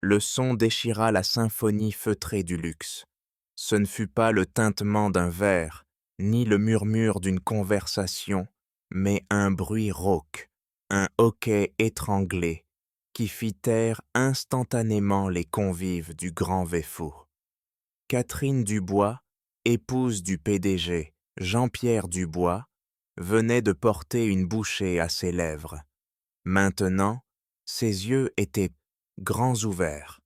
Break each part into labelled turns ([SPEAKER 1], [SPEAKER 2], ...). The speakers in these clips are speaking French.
[SPEAKER 1] Le son déchira la symphonie feutrée du luxe. Ce ne fut pas le tintement d'un verre, ni le murmure d'une conversation, mais un bruit rauque, un hoquet étranglé, qui fit taire instantanément les convives du grand Véfour. Catherine Dubois, épouse du PDG, Jean-Pierre Dubois, venait de porter une bouchée à ses lèvres. Maintenant, ses yeux étaient grands ouverts,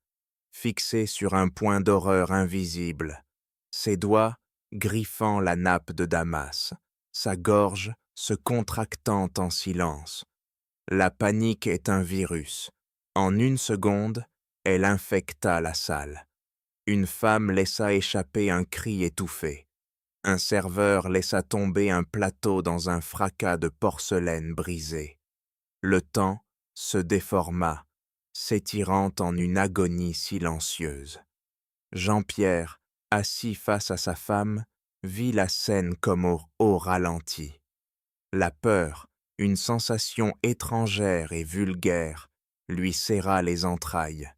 [SPEAKER 1] fixés sur un point d'horreur invisible, ses doigts griffant la nappe de Damas, sa gorge se contractant en silence. La panique est un virus. En une seconde, elle infecta la salle. Une femme laissa échapper un cri étouffé. Un serveur laissa tomber un plateau dans un fracas de porcelaine brisée. Le temps se déforma, s'étirant en une agonie silencieuse. Jean-Pierre, assis face à sa femme, vit la scène comme au ralenti. La peur, une sensation étrangère et vulgaire, lui serra les entrailles.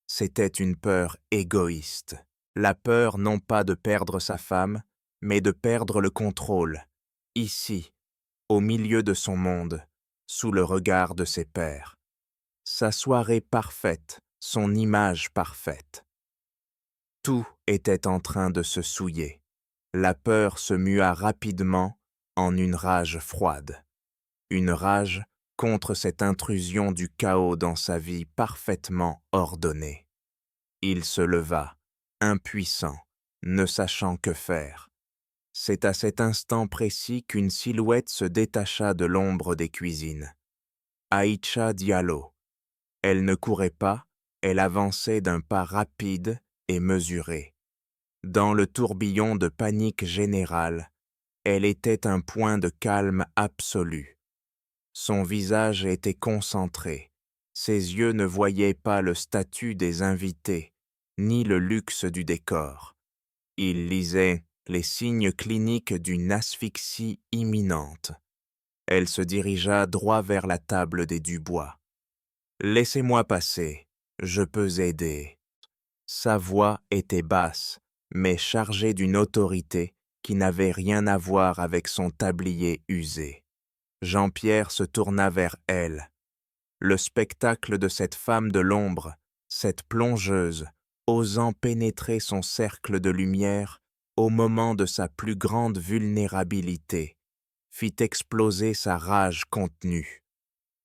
[SPEAKER 1] C'était une peur égoïste. La peur non pas de perdre sa femme, mais de perdre le contrôle, ici, au milieu de son monde, sous le regard de ses pairs. Sa soirée parfaite, son image parfaite. Tout était en train de se souiller. La peur se mua rapidement en une rage froide. Une rage contre cette intrusion du chaos dans sa vie parfaitement ordonnée. Il se leva, impuissant, ne sachant que faire. C'est à cet instant précis qu'une silhouette se détacha de l'ombre des cuisines. Aïcha Diallo. Elle ne courait pas, elle avançait d'un pas rapide et mesuré. Dans le tourbillon de panique générale, elle était un point de calme absolu. Son visage était concentré. Ses yeux ne voyaient pas le statut des invités, ni le luxe du décor. Ils lisaient les signes cliniques d'une asphyxie imminente. Elle se dirigea droit vers la table des Dubois. « Laissez-moi passer, je peux aider. » Sa voix était basse, mais chargée d'une autorité qui n'avait rien à voir avec son tablier usé. Jean-Pierre se tourna vers elle. Le spectacle de cette femme de l'ombre, cette plongeuse, osant pénétrer son cercle de lumière au moment de sa plus grande vulnérabilité, fit exploser sa rage contenue.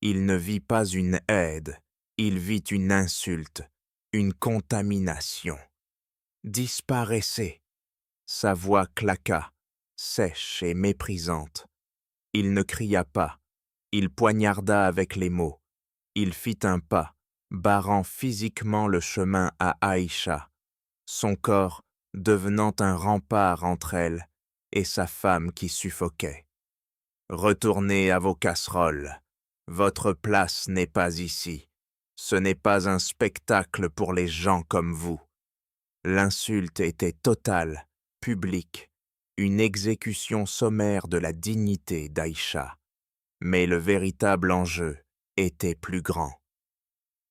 [SPEAKER 1] Il ne vit pas une aide, il vit une insulte, une contamination. « Disparaissez !» Sa voix claqua, sèche et méprisante. Il ne cria pas, il poignarda avec les mots. Il fit un pas, barrant physiquement le chemin à Aïcha, son corps devenant un rempart entre elle et sa femme qui suffoquait. « Retournez à vos casseroles. Votre place n'est pas ici. Ce n'est pas un spectacle pour les gens comme vous. » L'insulte était totale, publique, une exécution sommaire de la dignité d'Aïcha. Mais le véritable enjeu était plus grand.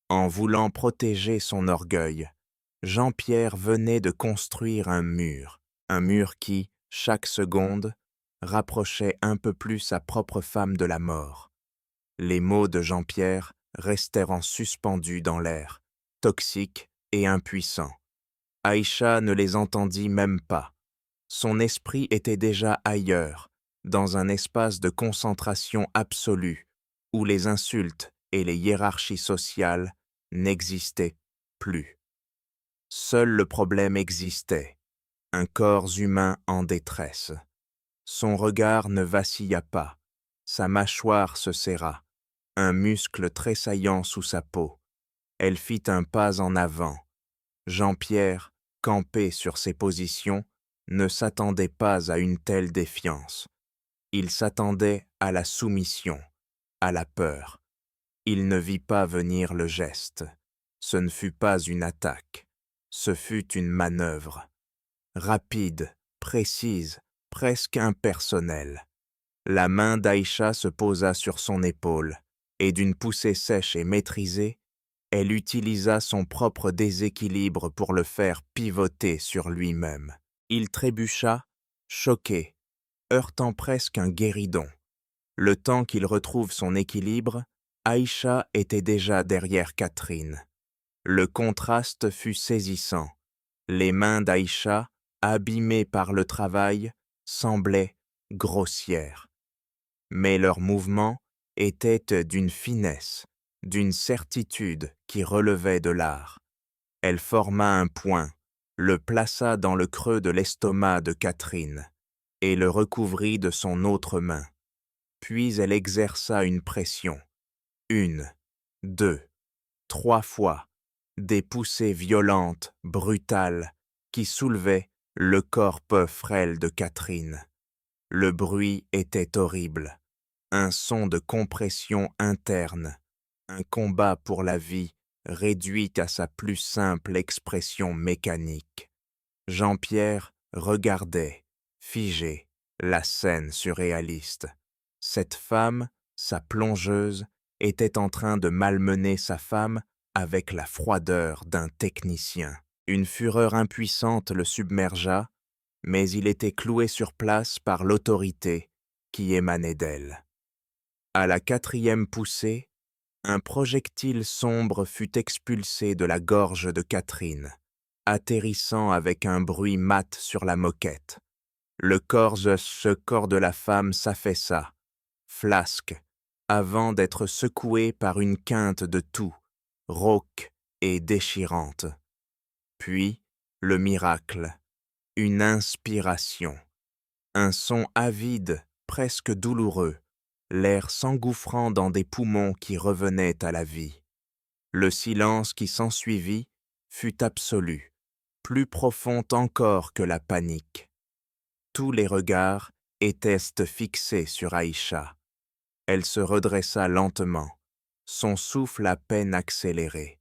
[SPEAKER 1] En voulant protéger son orgueil, Jean-Pierre venait de construire un mur qui, chaque seconde, rapprochait un peu plus sa propre femme de la mort. Les mots de Jean-Pierre restèrent en suspendus dans l'air, toxiques et impuissants. Aïcha ne les entendit même pas. Son esprit était déjà ailleurs, dans un espace de concentration absolue, où les insultes et les hiérarchies sociales n'existaient plus. Seul le problème existait, un corps humain en détresse. Son regard ne vacilla pas, sa mâchoire se serra, un muscle tressaillant sous sa peau. Elle fit un pas en avant. Jean-Pierre, campé sur ses positions, ne s'attendait pas à une telle défiance. Il s'attendait à la soumission, à la peur. Il ne vit pas venir le geste. Ce ne fut pas une attaque. Ce fut une manœuvre. Rapide, précise, presque impersonnelle. La main d'Aïcha se posa sur son épaule, et d'une poussée sèche et maîtrisée, Elle utilisa son propre déséquilibre pour le faire pivoter sur lui-même. Il trébucha, choqué, heurtant presque un guéridon. Le temps qu'il retrouve son équilibre, Aïcha était déjà derrière Catherine. Le contraste fut saisissant. Les mains d'Aïcha, abîmées par le travail, semblaient grossières. Mais leurs mouvements étaient d'une finesse, d'une certitude qui relevait de l'art. Elle forma un point, le plaça dans le creux de l'estomac de Catherine et le recouvrit de son autre main. Puis elle exerça une pression. 1, 2, 3 fois, des poussées violentes, brutales, qui soulevaient le corps peu frêle de Catherine. Le bruit était horrible, un son de compression interne, un combat pour la vie réduit à sa plus simple expression mécanique. Jean-Pierre regardait, figé, la scène surréaliste. Cette femme, sa plongeuse, était en train de malmener sa femme avec la froideur d'un technicien. Une fureur impuissante le submergea, mais il était cloué sur place par l'autorité qui émanait d'elle. À la 4e poussée, un projectile sombre fut expulsé de la gorge de Catherine, atterrissant avec un bruit mat sur la moquette. Le corps de la femme s'affaissa, flasque, avant d'être secoué par une quinte de toux, rauque et déchirante. Puis, le miracle, une inspiration, un son avide, presque douloureux, l'air s'engouffrant dans des poumons qui revenaient à la vie. Le silence qui s'ensuivit fut absolu, plus profond encore que la panique. Tous les regards étaient fixés sur Aïcha. Elle se redressa lentement, son souffle à peine accéléré.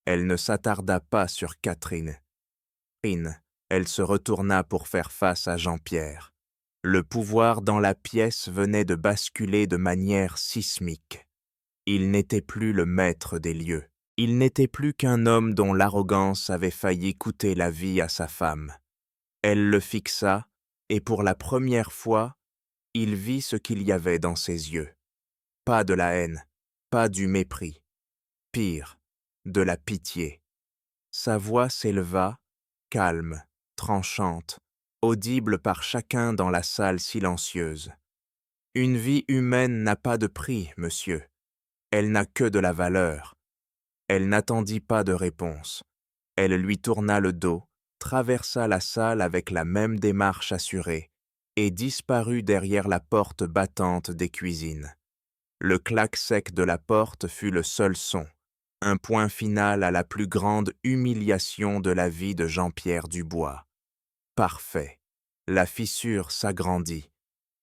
[SPEAKER 1] Elle ne s'attarda pas sur Catherine. Elle se retourna pour faire face à Jean-Pierre. Le pouvoir dans la pièce venait de basculer de manière sismique. Il n'était plus le maître des lieux. Il n'était plus qu'un homme dont l'arrogance avait failli coûter la vie à sa femme. Elle le fixa, et pour la première fois, il vit ce qu'il y avait dans ses yeux. Pas de la haine, pas du mépris. Pire, de la pitié. Sa voix s'éleva, calme, tranchante, audible par chacun dans la salle silencieuse. « Une vie humaine n'a pas de prix, monsieur. Elle n'a que de la valeur. » Elle n'attendit pas de réponse. Elle lui tourna le dos, traversa la salle avec la même démarche assurée et disparut derrière la porte battante des cuisines. Le clac sec de la porte fut le seul son, un point final à la plus grande humiliation de la vie de Jean-Pierre Dubois. Parfait. La fissure s'agrandit.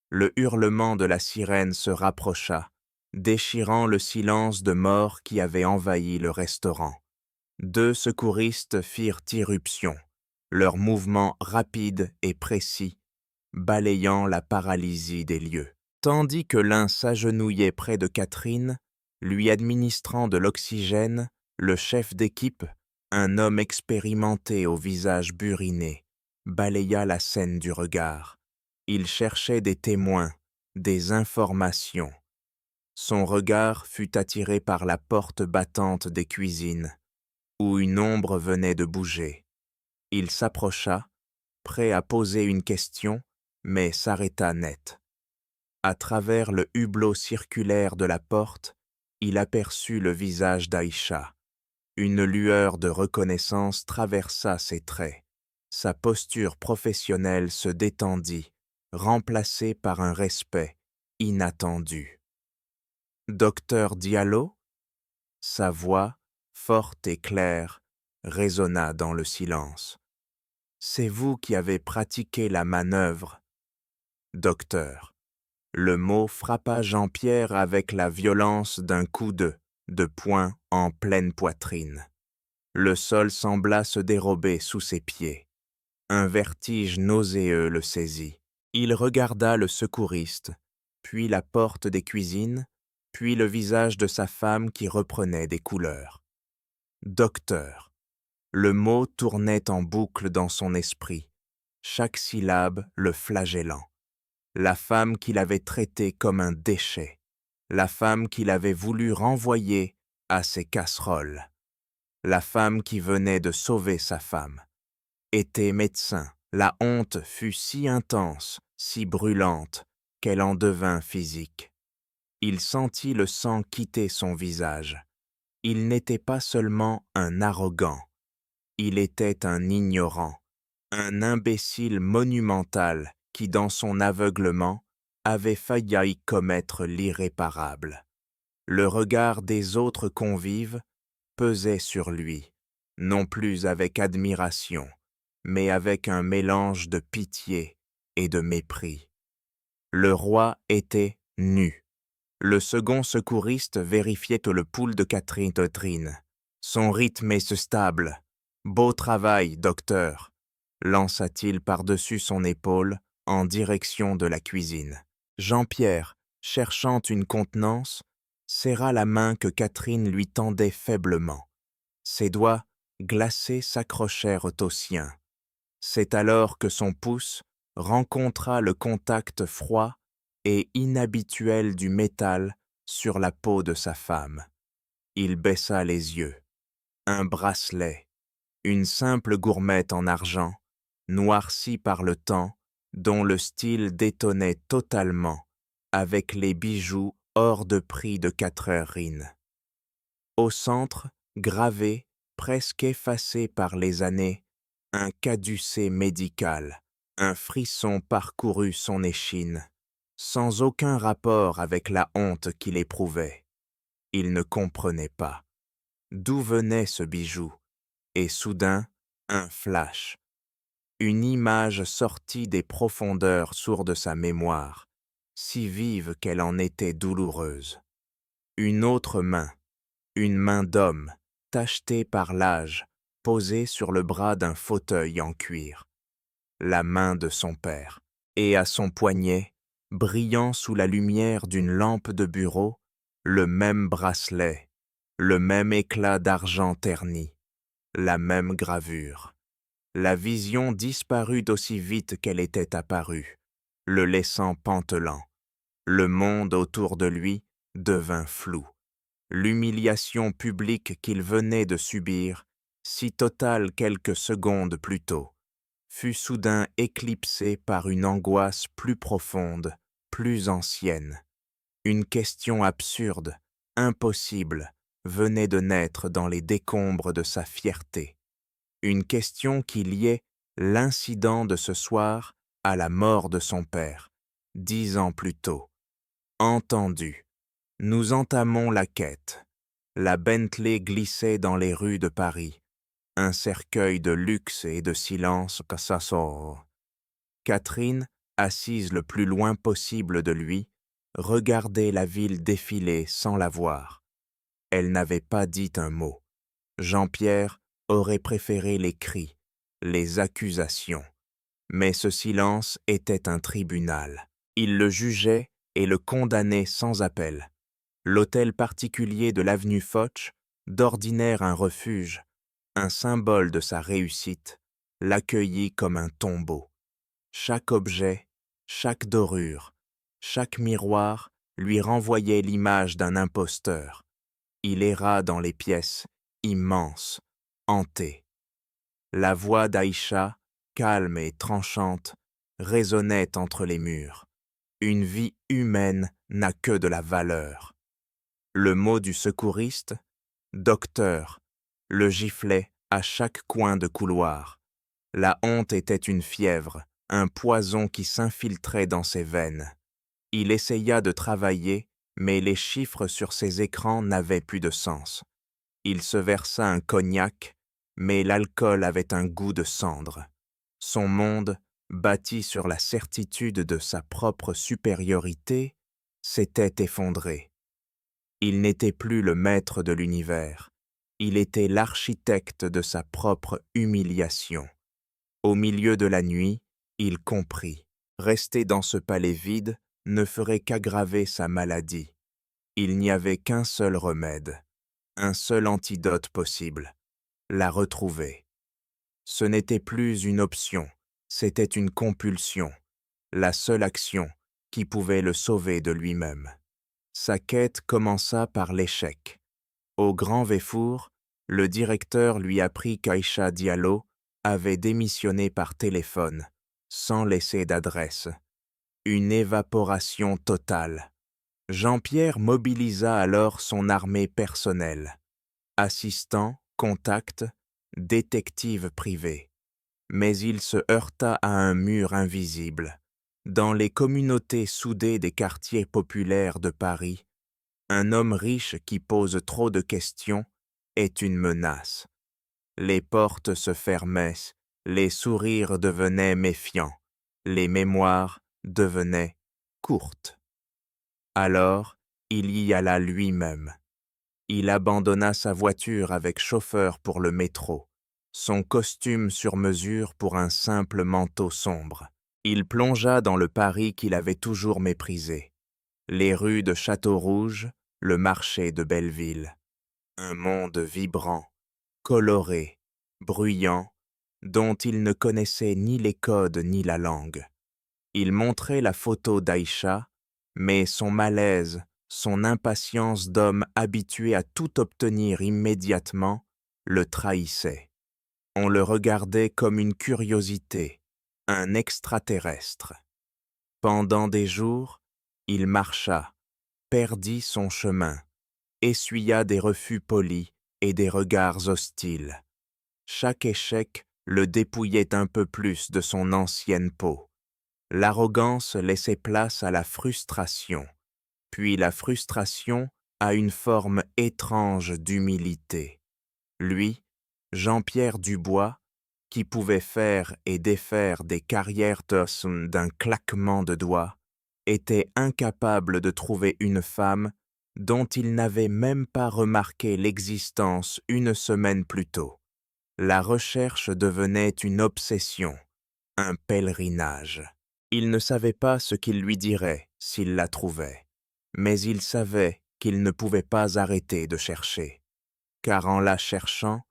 [SPEAKER 1] Le hurlement de la sirène se rapprocha, déchirant le silence de mort qui avait envahi le restaurant. 2 secouristes firent irruption, leurs mouvements rapides et précis, balayant la paralysie des lieux. Tandis que l'un s'agenouillait près de Catherine, lui administrant de l'oxygène, le chef d'équipe, un homme expérimenté au visage buriné, balaya la scène du regard. Il cherchait des témoins, des informations. Son regard fut attiré par la porte battante des cuisines, où une ombre venait de bouger. Il s'approcha, prêt à poser une question, mais s'arrêta net. À travers le hublot circulaire de la porte, il aperçut le visage d'Aïcha. Une lueur de reconnaissance traversa ses traits. Sa posture professionnelle se détendit, remplacée par un respect inattendu. « Docteur Diallo ?» Sa voix, forte et claire, résonna dans le silence. « C'est vous qui avez pratiqué la manœuvre. » « Docteur. » Le mot frappa Jean-Pierre avec la violence d'un coup de poing en pleine poitrine. Le sol sembla se dérober sous ses pieds. Un vertige nauséeux le saisit. Il regarda le secouriste, puis la porte des cuisines, puis le visage de sa femme qui reprenait des couleurs. Docteur. Le mot tournait en boucle dans son esprit, chaque syllabe le flagellant. La femme qu'il avait traitée comme un déchet, la femme qu'il avait voulu renvoyer à ses casseroles, la femme qui venait de sauver sa femme. Était médecin, la honte fut si intense, si brûlante, qu'elle en devint physique. Il sentit le sang quitter son visage. Il n'était pas seulement un arrogant, il était un ignorant, un imbécile monumental qui, dans son aveuglement, avait failli commettre l'irréparable. Le regard des autres convives pesait sur lui, non plus avec admiration, mais avec un mélange de pitié et de mépris. Le roi était nu. Le second secouriste vérifiait le pouls de Catherine Totrine. Son rythme est stable. Beau travail, docteur, lança-t-il par-dessus son épaule en direction de la cuisine. Jean-Pierre, cherchant une contenance, serra la main que Catherine lui tendait faiblement. Ses doigts, glacés, s'accrochèrent aux siens. C'est alors que son pouce rencontra le contact froid et inhabituel du métal sur la peau de sa femme. Il baissa les yeux. Un bracelet, une simple gourmette en argent, noircie par le temps, dont le style détonnait totalement avec les bijoux hors de prix de 4 heures. Au centre, gravé, presque effacé par les années, un caducée médical, un frisson parcourut son échine, sans aucun rapport avec la honte qu'il éprouvait. Il ne comprenait pas. D'où venait ce bijou? Et soudain, un flash. Une image sortie des profondeurs sourdes de sa mémoire, si vive qu'elle en était douloureuse. Une autre main, une main d'homme, tachetée par l'âge, posée sur le bras d'un fauteuil en cuir. La main de son père, et à son poignet, brillant sous la lumière d'une lampe de bureau, le même bracelet, le même éclat d'argent terni, la même gravure. La vision disparut d'aussi vite qu'elle était apparue, le laissant pantelant. Le monde autour de lui devint flou. L'humiliation publique qu'il venait de subir, si totale quelques secondes plus tôt, fut soudain éclipsée par une angoisse plus profonde, plus ancienne. Une question absurde, impossible, venait de naître dans les décombres de sa fierté. Une question qui liait l'incident de ce soir à la mort de son père, 10 ans plus tôt. Entendu. Nous entamons la quête. La Bentley glissait dans les rues de Paris. Un cercueil de luxe et de silence que ça sort. Catherine, assise le plus loin possible de lui, regardait la ville défiler sans la voir. Elle n'avait pas dit un mot. Jean-Pierre aurait préféré les cris, les accusations. Mais ce silence était un tribunal. Il le jugeait et le condamnait sans appel. L'hôtel particulier de l'avenue Foch, d'ordinaire un refuge, un symbole de sa réussite, l'accueillit comme un tombeau. Chaque objet, chaque dorure, chaque miroir lui renvoyait l'image d'un imposteur. Il erra dans les pièces, immenses, hanté. La voix d'Aïcha, calme et tranchante, résonnait entre les murs. Une vie humaine n'a que de la valeur. Le mot du secouriste, docteur, le giflait à chaque coin de couloir. La honte était une fièvre, un poison qui s'infiltrait dans ses veines. Il essaya de travailler, mais les chiffres sur ses écrans n'avaient plus de sens. Il se versa un cognac, mais l'alcool avait un goût de cendre. Son monde, bâti sur la certitude de sa propre supériorité, s'était effondré. Il n'était plus le maître de l'univers, il était l'architecte de sa propre humiliation. Au milieu de la nuit, il comprit. Rester dans ce palais vide ne ferait qu'aggraver sa maladie. Il n'y avait qu'un seul remède, Un seul antidote possible, la retrouver. Ce n'était plus une option, c'était une compulsion, la seule action qui pouvait le sauver de lui-même. Sa quête commença par l'échec. Au Grand Véfour, le directeur lui apprit qu'Aïcha Diallo avait démissionné par téléphone, sans laisser d'adresse. Une évaporation totale. Jean-Pierre mobilisa alors son armée personnelle. Assistant, contact, détective privé. Mais il se heurta à un mur invisible. Dans les communautés soudées des quartiers populaires de Paris, un homme riche qui pose trop de questions est une menace. Les portes se fermaient, les sourires devenaient méfiants, les mémoires devenaient courtes. Alors, il y alla lui-même. Il abandonna sa voiture avec chauffeur pour le métro, son costume sur mesure pour un simple manteau sombre. Il plongea dans le Paris qu'il avait toujours méprisé, les rues de Château-Rouge, le marché de Belleville. Un monde vibrant, coloré, bruyant, dont il ne connaissait ni les codes ni la langue. Il montrait la photo d'Aïcha, mais son malaise, son impatience d'homme habitué à tout obtenir immédiatement, le trahissait. On le regardait comme une curiosité, un extraterrestre. Pendant des jours, il marcha, perdit son chemin, essuya des refus polis et des regards hostiles. Chaque échec le dépouillait un peu plus de son ancienne peau. L'arrogance laissait place à la frustration, puis la frustration à une forme étrange d'humilité. Lui, Jean-Pierre Dubois, qui pouvait faire et défaire des carrières d'os d'un claquement de doigts, était incapable de trouver une femme dont il n'avait même pas remarqué l'existence une semaine plus tôt. La recherche devenait une obsession, un pèlerinage. Il ne savait pas ce qu'il lui dirait s'il la trouvait, mais il savait qu'il ne pouvait pas arrêter de chercher, car en la cherchant,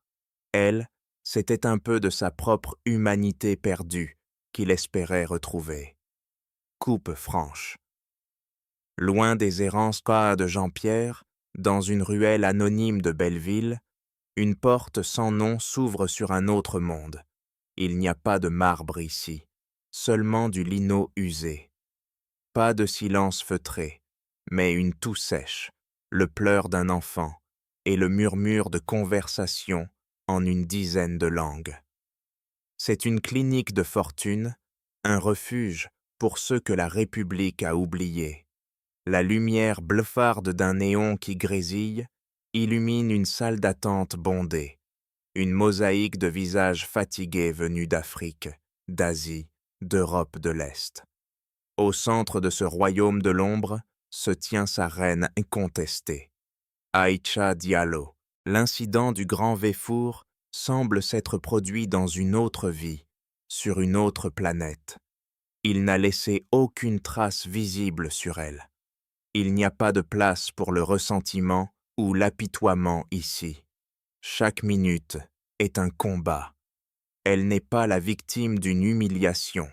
[SPEAKER 1] elle, c'était un peu de sa propre humanité perdue qu'il espérait retrouver. Coupe franche. Loin des errances pas de Jean-Pierre, dans une ruelle anonyme de Belleville, une porte sans nom s'ouvre sur un autre monde. Il n'y a pas de marbre ici, seulement du lino usé. Pas de silence feutré, mais une toux sèche, le pleur d'un enfant et le murmure de conversation en une dizaine de langues. C'est une clinique de fortune, un refuge pour ceux que la République a oubliés. La lumière bleufarde d'un néon qui grésille illumine une salle d'attente bondée, une mosaïque de visages fatigués venus d'Afrique, d'Asie, d'Europe de l'Est. Au centre de ce royaume de l'ombre se tient sa reine incontestée, Aïcha Diallo. L'incident du Grand Véfour semble s'être produit dans une autre vie, sur une autre planète. Il n'a laissé aucune trace visible sur elle. Il n'y a pas de place pour le ressentiment ou l'apitoiement ici. Chaque minute est un combat. Elle n'est pas la victime d'une humiliation.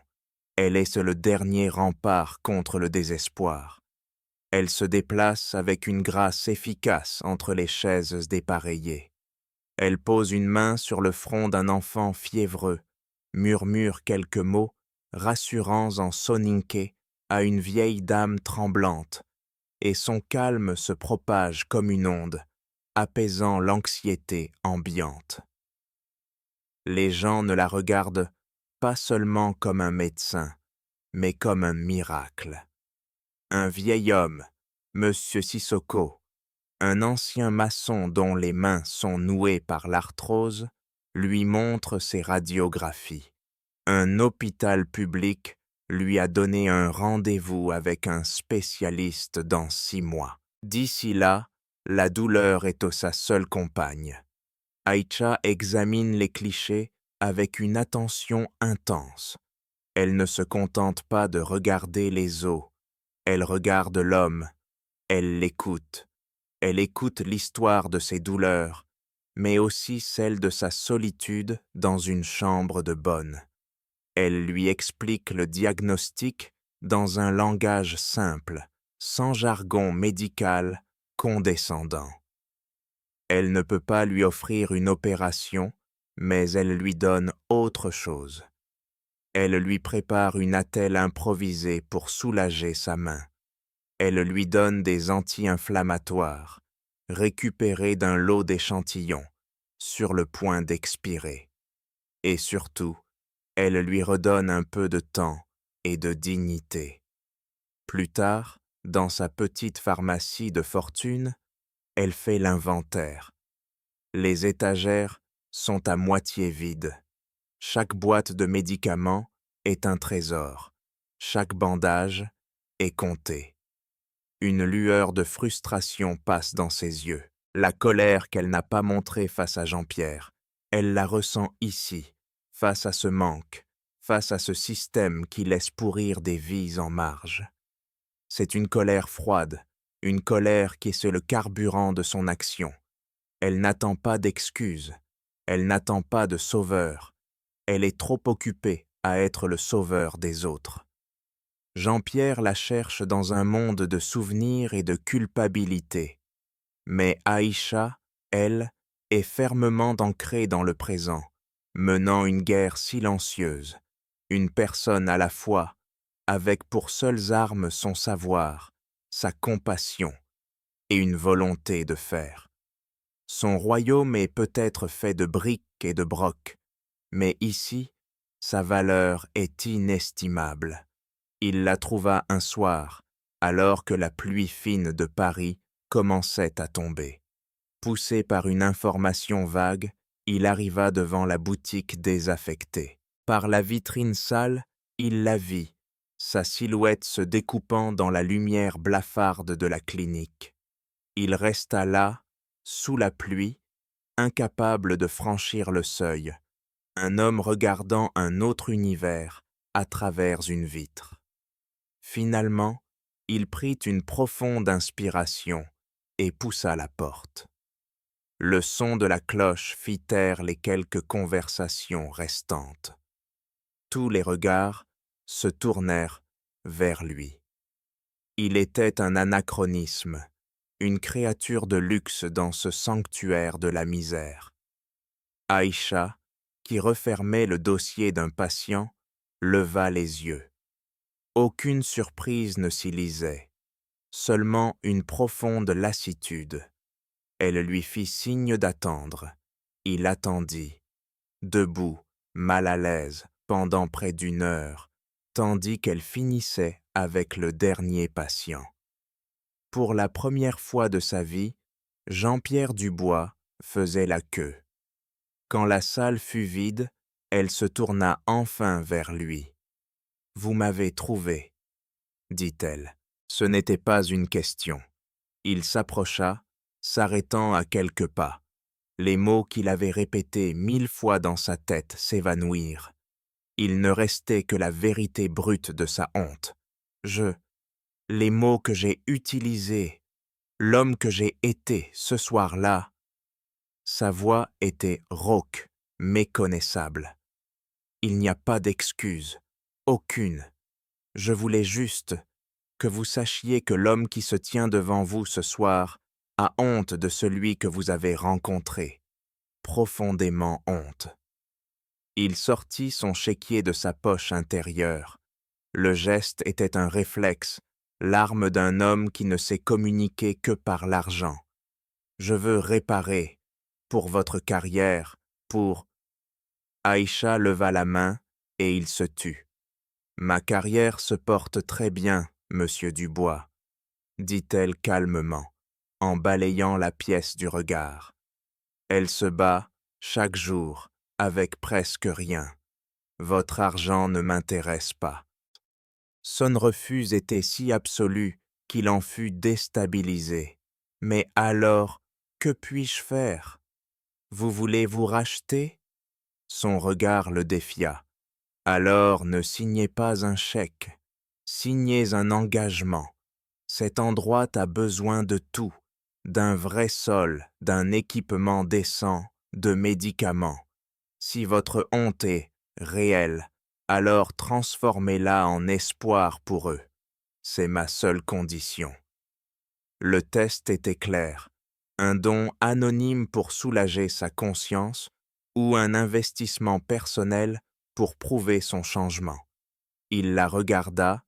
[SPEAKER 1] Elle est le dernier rempart contre le désespoir. Elle se déplace avec une grâce efficace entre les chaises dépareillées. Elle pose une main sur le front d'un enfant fiévreux, murmure quelques mots, rassurants en soninké, à une vieille dame tremblante, et son calme se propage comme une onde, apaisant l'anxiété ambiante. Les gens ne la regardent pas seulement comme un médecin, mais comme un miracle. Un vieil homme, Monsieur Sissoko, un ancien maçon dont les mains sont nouées par l'arthrose, lui montre ses radiographies. Un hôpital public lui a donné un rendez-vous avec un spécialiste dans 6 mois. D'ici là, la douleur est sa seule compagne. Aïcha examine les clichés avec une attention intense. Elle ne se contente pas de regarder les os, elle regarde l'homme, elle l'écoute. Elle écoute l'histoire de ses douleurs, mais aussi celle de sa solitude dans une chambre de bonne. Elle lui explique le diagnostic dans un langage simple, sans jargon médical condescendant. Elle ne peut pas lui offrir une opération, mais elle lui donne autre chose. Elle lui prépare une attelle improvisée pour soulager sa main. Elle lui donne des anti-inflammatoires, récupérés d'un lot d'échantillons, sur le point d'expirer. Et surtout, elle lui redonne un peu de temps et de dignité. Plus tard, dans sa petite pharmacie de fortune, elle fait l'inventaire. Les étagères sont à moitié vides. Chaque boîte de médicaments est un trésor. Chaque bandage est compté. Une lueur de frustration passe dans ses yeux. La colère qu'elle n'a pas montrée face à Jean-Pierre, elle la ressent ici, face à ce manque, face à ce système qui laisse pourrir des vies en marge. C'est une colère froide, une colère qui est le carburant de son action. Elle n'attend pas d'excuses, elle n'attend pas de sauveur, elle est trop occupée à être le sauveur des autres. Jean-Pierre la cherche dans un monde de souvenirs et de culpabilité. Mais Aïcha, elle, est fermement ancrée dans le présent, menant une guerre silencieuse, une personne à la fois, avec pour seules armes son savoir, sa compassion et une volonté de faire. Son royaume est peut-être fait de briques et de brocs, mais ici, sa valeur est inestimable. Il la trouva un soir, alors que la pluie fine de Paris commençait à tomber. Poussé par une information vague, il arriva devant la boutique désaffectée. Par la vitrine sale, il la vit, sa silhouette se découpant dans la lumière blafarde de la clinique. Il resta là, sous la pluie, incapable de franchir le seuil, un homme regardant un autre univers à travers une vitre. Finalement, il prit une profonde inspiration et poussa la porte. Le son de la cloche fit taire les quelques conversations restantes. Tous les regards se tournèrent vers lui. Il était un anachronisme, une créature de luxe dans ce sanctuaire de la misère. Aïcha, qui refermait le dossier d'un patient, leva les yeux. Aucune surprise ne s'y lisait, seulement une profonde lassitude. Elle lui fit signe d'attendre. Il attendit, debout, mal à l'aise, pendant près d'une heure, tandis qu'elle finissait avec le dernier patient. Pour la première fois de sa vie, Jean-Pierre Dubois faisait la queue. Quand la salle fut vide, elle se tourna enfin vers lui. « Vous m'avez trouvé », dit-elle. Ce n'était pas une question. Il s'approcha, s'arrêtant à quelques pas. Les mots qu'il avait répétés 1000 fois dans sa tête s'évanouirent. Il ne restait que la vérité brute de sa honte. Les mots que j'ai utilisés, l'homme que j'ai été ce soir-là. Sa voix était rauque, méconnaissable. Il n'y a pas d'excuse, aucune. Je voulais juste que vous sachiez que l'homme qui se tient devant vous ce soir a honte de celui que vous avez rencontré, profondément honte. Il sortit son chéquier de sa poche intérieure. Le geste était un réflexe, l'arme d'un homme qui ne sait communiquer que par l'argent. Je veux réparer, pour votre carrière, pour... Aïcha leva la main et il se tut. Ma carrière se porte très bien, monsieur Dubois, dit-elle calmement, en balayant la pièce du regard. Elle se bat, chaque jour, avec presque rien. Votre argent ne m'intéresse pas. Son refus était si absolu qu'il en fut déstabilisé. Mais alors, que puis-je faire? Vous voulez vous racheter? Son regard le défia. Alors ne signez pas un chèque, signez un engagement. Cet endroit a besoin de tout, d'un vrai sol, d'un équipement décent, de médicaments. Si votre honte est réelle, alors transformez-la en espoir pour eux. C'est ma seule condition. Le test était clair. Un don anonyme pour soulager sa conscience ou un investissement personnel pour prouver son changement. Il la regarda,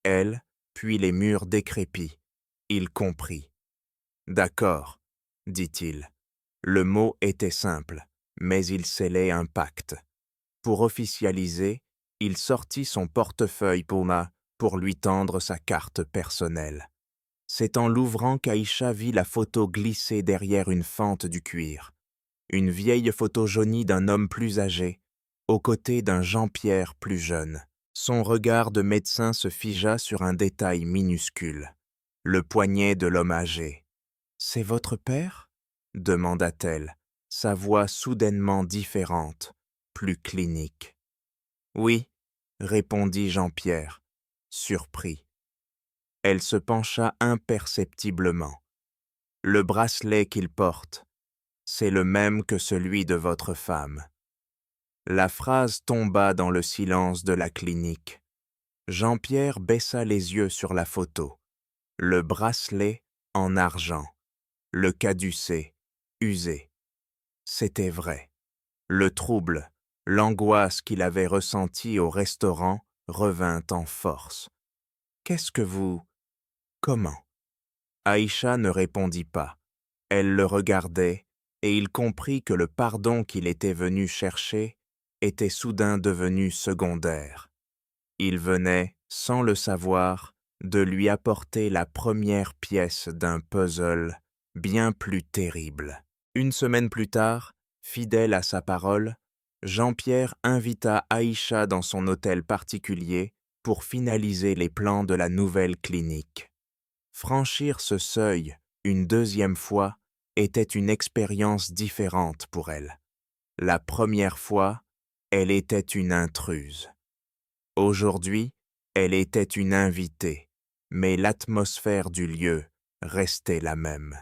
[SPEAKER 1] elle, puis les murs décrépits. Il comprit. D'accord, dit-il. Le mot était simple, mais il scellait un pacte. Pour officialiser, il sortit son portefeuille Puma pour lui tendre sa carte personnelle. C'est en l'ouvrant qu'Aïcha vit la photo glisser derrière une fente du cuir. Une vieille photo jaunie d'un homme plus âgé, aux côtés d'un Jean-Pierre plus jeune. Son regard de médecin se figea sur un détail minuscule, le poignet de l'homme âgé. « C'est votre père » demanda-t-elle, sa voix soudainement différente, plus clinique. « Oui » répondit Jean-Pierre, surpris. Elle se pencha imperceptiblement. « Le bracelet qu'il porte, c'est le même que celui de votre femme. » La phrase tomba dans le silence de la clinique. Jean-Pierre baissa les yeux sur la photo. Le bracelet en argent, le caducé, usé. C'était vrai. Le trouble, l'angoisse qu'il avait ressentie au restaurant revint en force. « Qu'est-ce que vous... Comment ?» Aïcha ne répondit pas. Elle le regardait, et il comprit que le pardon qu'il était venu chercher était soudain devenu secondaire. Il venait, sans le savoir, de lui apporter la première pièce d'un puzzle bien plus terrible. Une semaine plus tard, fidèle à sa parole, Jean-Pierre invita Aïcha dans son hôtel particulier pour finaliser les plans de la nouvelle clinique. Franchir ce seuil, une deuxième fois, était une expérience différente pour elle. La première fois, elle était une intruse. Aujourd'hui, elle était une invitée, mais l'atmosphère du lieu restait la même.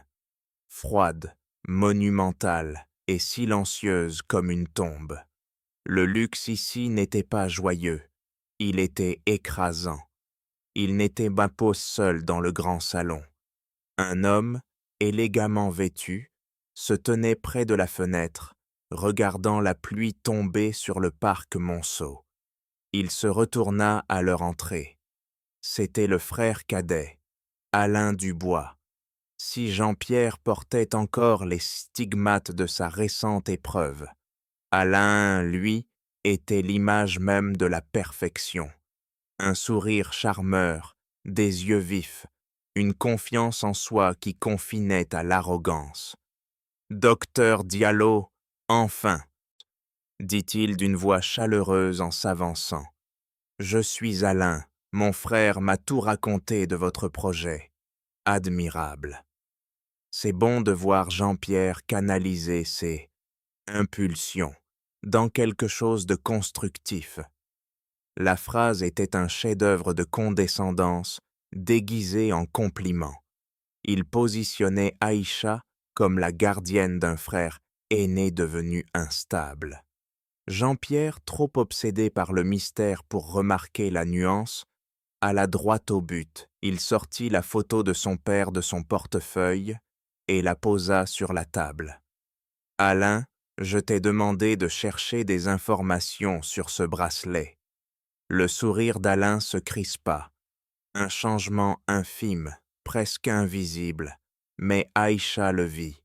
[SPEAKER 1] Froide, monumentale et silencieuse comme une tombe. Le luxe ici n'était pas joyeux, il était écrasant. Il n'était pas pose seul dans le grand salon. Un homme, élégamment vêtu, se tenait près de la fenêtre, regardant la pluie tomber sur le parc Monceau. Il se retourna à leur entrée. C'était le frère cadet, Alain Dubois. Si Jean-Pierre portait encore les stigmates de sa récente épreuve, Alain, lui, était l'image même de la perfection. Un sourire charmeur, des yeux vifs, une confiance en soi qui confinait à l'arrogance. « Docteur Diallo, enfin !» dit-il d'une voix chaleureuse en s'avançant. « Je suis Alain, mon frère m'a tout raconté de votre projet. Admirable. » C'est bon de voir Jean-Pierre canaliser ses impulsions dans quelque chose de constructif. La phrase était un chef-d'œuvre de condescendance déguisé en compliment. Il positionnait Aïcha comme la gardienne d'un frère aîné devenu instable. Jean-Pierre, trop obsédé par le mystère pour remarquer la nuance, alla droit au but. Il sortit la photo de son père de son portefeuille et la posa sur la table. « Alain, je t'ai demandé de chercher des informations sur ce bracelet. » Le sourire d'Alain se crispa. Un changement infime, presque invisible, mais Aïcha le vit.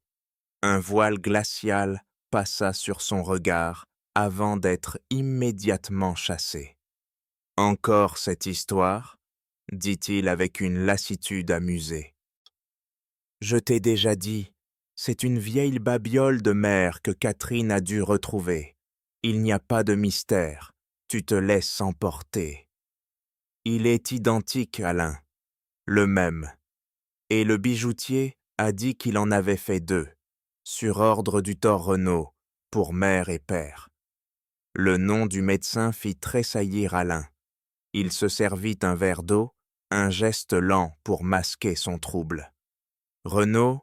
[SPEAKER 1] Un voile glacial passa sur son regard avant d'être immédiatement chassé. « Encore cette histoire ?» dit-il avec une lassitude amusée. « Je t'ai déjà dit, c'est une vieille babiole de mère que Catherine a dû retrouver. Il n'y a pas de mystère, tu te laisses emporter. » Il est identique, Alain, le même. Et le bijoutier a dit qu'il en avait fait 2, sur ordre du Thor Renaud, pour mère et père. Le nom du médecin fit tressaillir Alain. Il se servit un verre d'eau, un geste lent pour masquer son trouble. Renaud,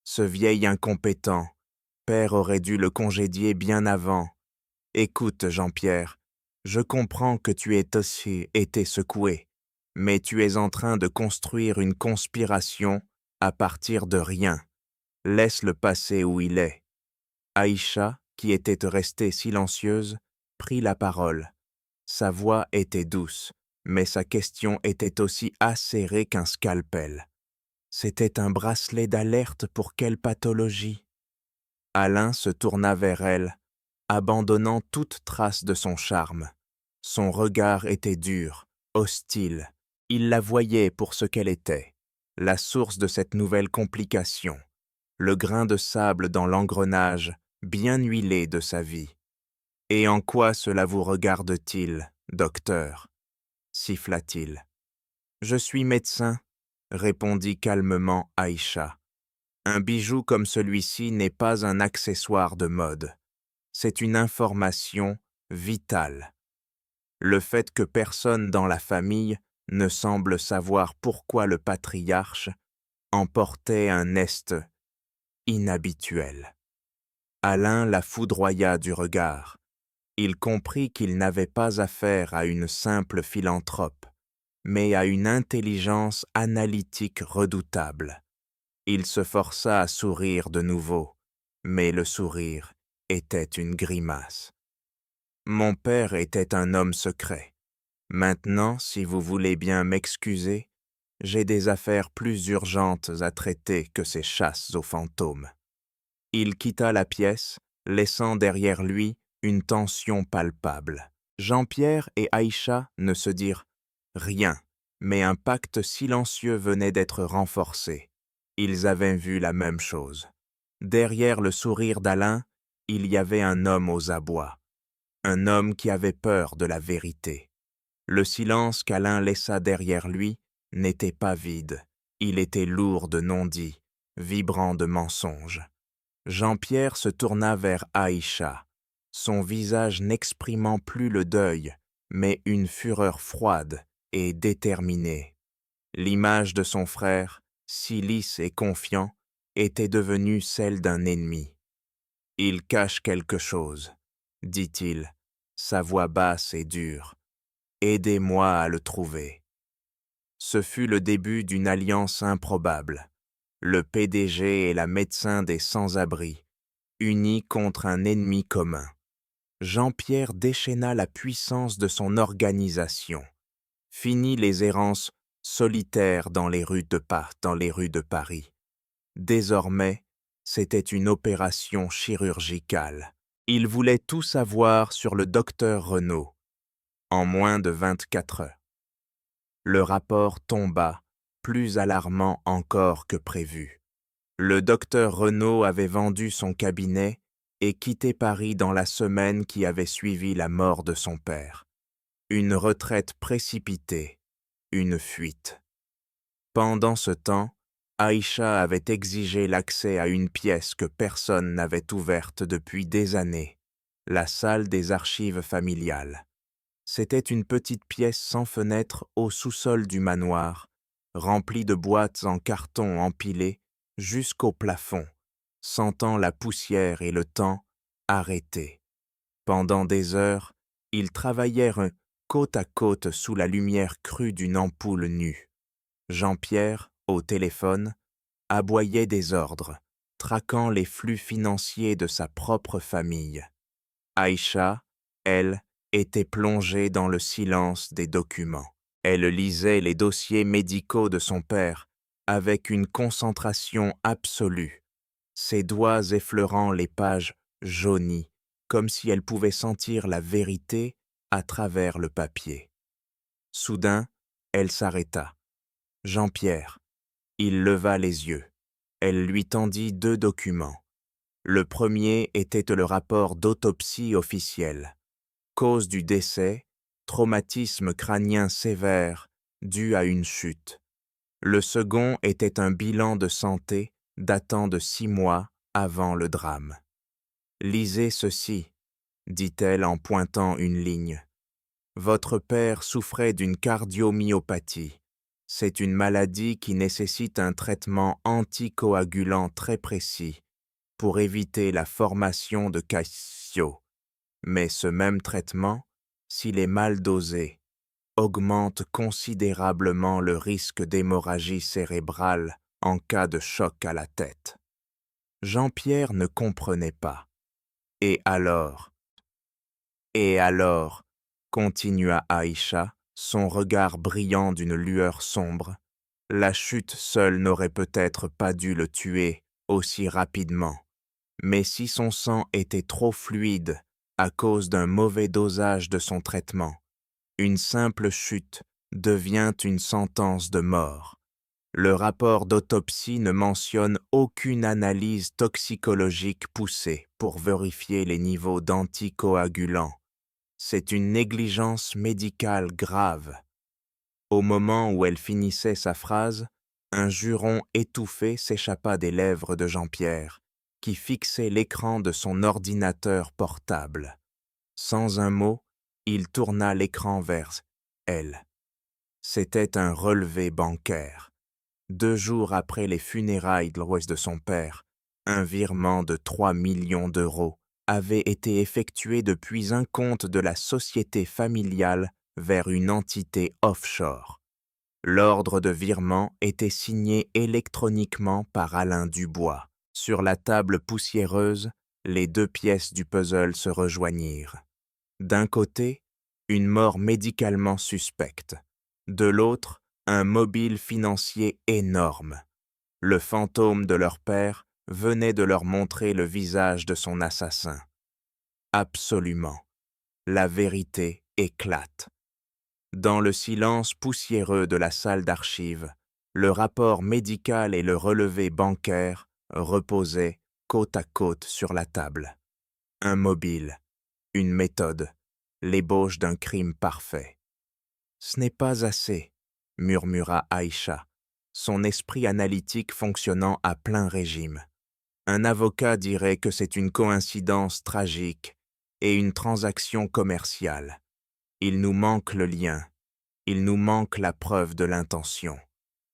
[SPEAKER 1] Ce vieil incompétent, père aurait dû le congédier bien avant. Écoute, Jean-Pierre, je comprends que tu aies aussi été secoué, mais tu es en train de construire une conspiration à partir de rien. Laisse-le passer où il est. Aïcha, qui était restée silencieuse, prit la parole. Sa voix était douce, mais sa question était aussi acérée qu'un scalpel. C'était un bracelet d'alerte pour quelle pathologie? Alain se tourna vers elle, abandonnant toute trace de son charme. Son regard était dur, hostile. Il la voyait pour ce qu'elle était, la source de cette nouvelle complication, le grain de sable dans l'engrenage bien huilé de sa vie. « Et en quoi cela vous regarde-t-il, docteur ?» siffla-t-il. « Je suis médecin, » répondit calmement Aïcha. « Un bijou comme celui-ci n'est pas un accessoire de mode. C'est une information vitale. Le fait que personne dans la famille ne semble savoir pourquoi le patriarche emportait un est inhabituel. » Alain la foudroya du regard. Il comprit qu'il n'avait pas affaire à une simple philanthrope, mais à une intelligence analytique redoutable. Il se força à sourire de nouveau, mais le sourire était une grimace. « Mon père était un homme secret. Maintenant, si vous voulez bien m'excuser, j'ai des affaires plus urgentes à traiter que ces chasses aux fantômes. » Il quitta la pièce, laissant derrière lui une tension palpable. Jean-Pierre et Aïcha ne se dirent rien, mais un pacte silencieux venait d'être renforcé. Ils avaient vu la même chose. Derrière le sourire d'Alain, il y avait un homme aux abois, un homme qui avait peur de la vérité. Le silence qu'Alain laissa derrière lui n'était pas vide, il était lourd de non-dits, vibrant de mensonges. Jean-Pierre se tourna vers Aïcha, son visage n'exprimant plus le deuil, mais une fureur froide et déterminée. L'image de son frère, si lisse et confiant, était devenue celle d'un ennemi. « Il cache quelque chose, » dit-il, sa voix basse et dure. « Aidez-moi à le trouver. » Ce fut le début d'une alliance improbable. Le PDG et la médecin des sans-abri, unis contre un ennemi commun. Jean-Pierre déchaîna la puissance de son organisation, finit les errances solitaires dans les rues de Paris. Désormais, c'était une opération chirurgicale. Il voulait tout savoir sur le docteur Renaud, en moins de 24 heures. Le rapport tomba, plus alarmant encore que prévu. Le docteur Renaud avait vendu son cabinet et quitté Paris dans la semaine qui avait suivi la mort de son père. Une retraite précipitée, une fuite. Pendant ce temps, Aïcha avait exigé l'accès à une pièce que personne n'avait ouverte depuis des années, la salle des archives familiales. C'était une petite pièce sans fenêtre au sous-sol du manoir, remplie de boîtes en carton empilées jusqu'au plafond, sentant la poussière et le temps arrêtés. Pendant des heures, ils travaillèrent côte à côte sous la lumière crue d'une ampoule nue. Jean-Pierre, au téléphone, aboyait des ordres, traquant les flux financiers de sa propre famille. Aïcha, elle, était plongée dans le silence des documents. Elle lisait les dossiers médicaux de son père avec une concentration absolue, ses doigts effleurant les pages jaunies, comme si elle pouvait sentir la vérité à travers le papier. Soudain, elle s'arrêta. « Jean-Pierre !» Il leva les yeux. Elle lui tendit 2 documents. Le premier était le rapport d'autopsie officiel. Cause du décès, traumatisme crânien sévère dû à une chute. Le second était un bilan de santé datant de 6 mois avant le drame. « Lisez ceci, » dit-elle en pointant une ligne. « Votre père souffrait d'une cardiomyopathie. C'est une maladie qui nécessite un traitement anticoagulant très précis pour éviter la formation de calcio. Mais ce même traitement, s'il est mal dosé, augmente considérablement le risque d'hémorragie cérébrale en cas de choc à la tête. Jean-Pierre ne comprenait pas. Et alors, continua Aïcha, son regard brillant d'une lueur sombre, la chute seule n'aurait peut-être pas dû le tuer aussi rapidement. Mais si son sang était trop fluide à cause d'un mauvais dosage de son traitement, une simple chute devient une sentence de mort. Le rapport d'autopsie ne mentionne aucune analyse toxicologique poussée pour vérifier les niveaux d'anticoagulants. C'est une négligence médicale grave. Au moment où elle finissait sa phrase, un juron étouffé s'échappa des lèvres de Jean-Pierre, qui fixait l'écran de son ordinateur portable. Sans un mot, il tourna l'écran vers elle. C'était un relevé bancaire. 2 jours après les funérailles de son père, un virement de 3 millions d'euros avait été effectué depuis un compte de la société familiale vers une entité offshore. L'ordre de virement était signé électroniquement par Alain Dubois. Sur la table poussiéreuse, les 2 pièces du puzzle se rejoignirent. D'un côté, une mort médicalement suspecte. De l'autre, un mobile financier énorme. Le fantôme de leur père venait de leur montrer le visage de son assassin. Absolument. La vérité éclate. Dans le silence poussiéreux de la salle d'archives, le rapport médical et le relevé bancaire reposaient côte à côte sur la table. Un mobile, une méthode, l'ébauche d'un crime parfait. « Ce n'est pas assez », murmura Aïcha, son esprit analytique fonctionnant à plein régime. Un avocat dirait que c'est une coïncidence tragique et une transaction commerciale. Il nous manque le lien, il nous manque la preuve de l'intention.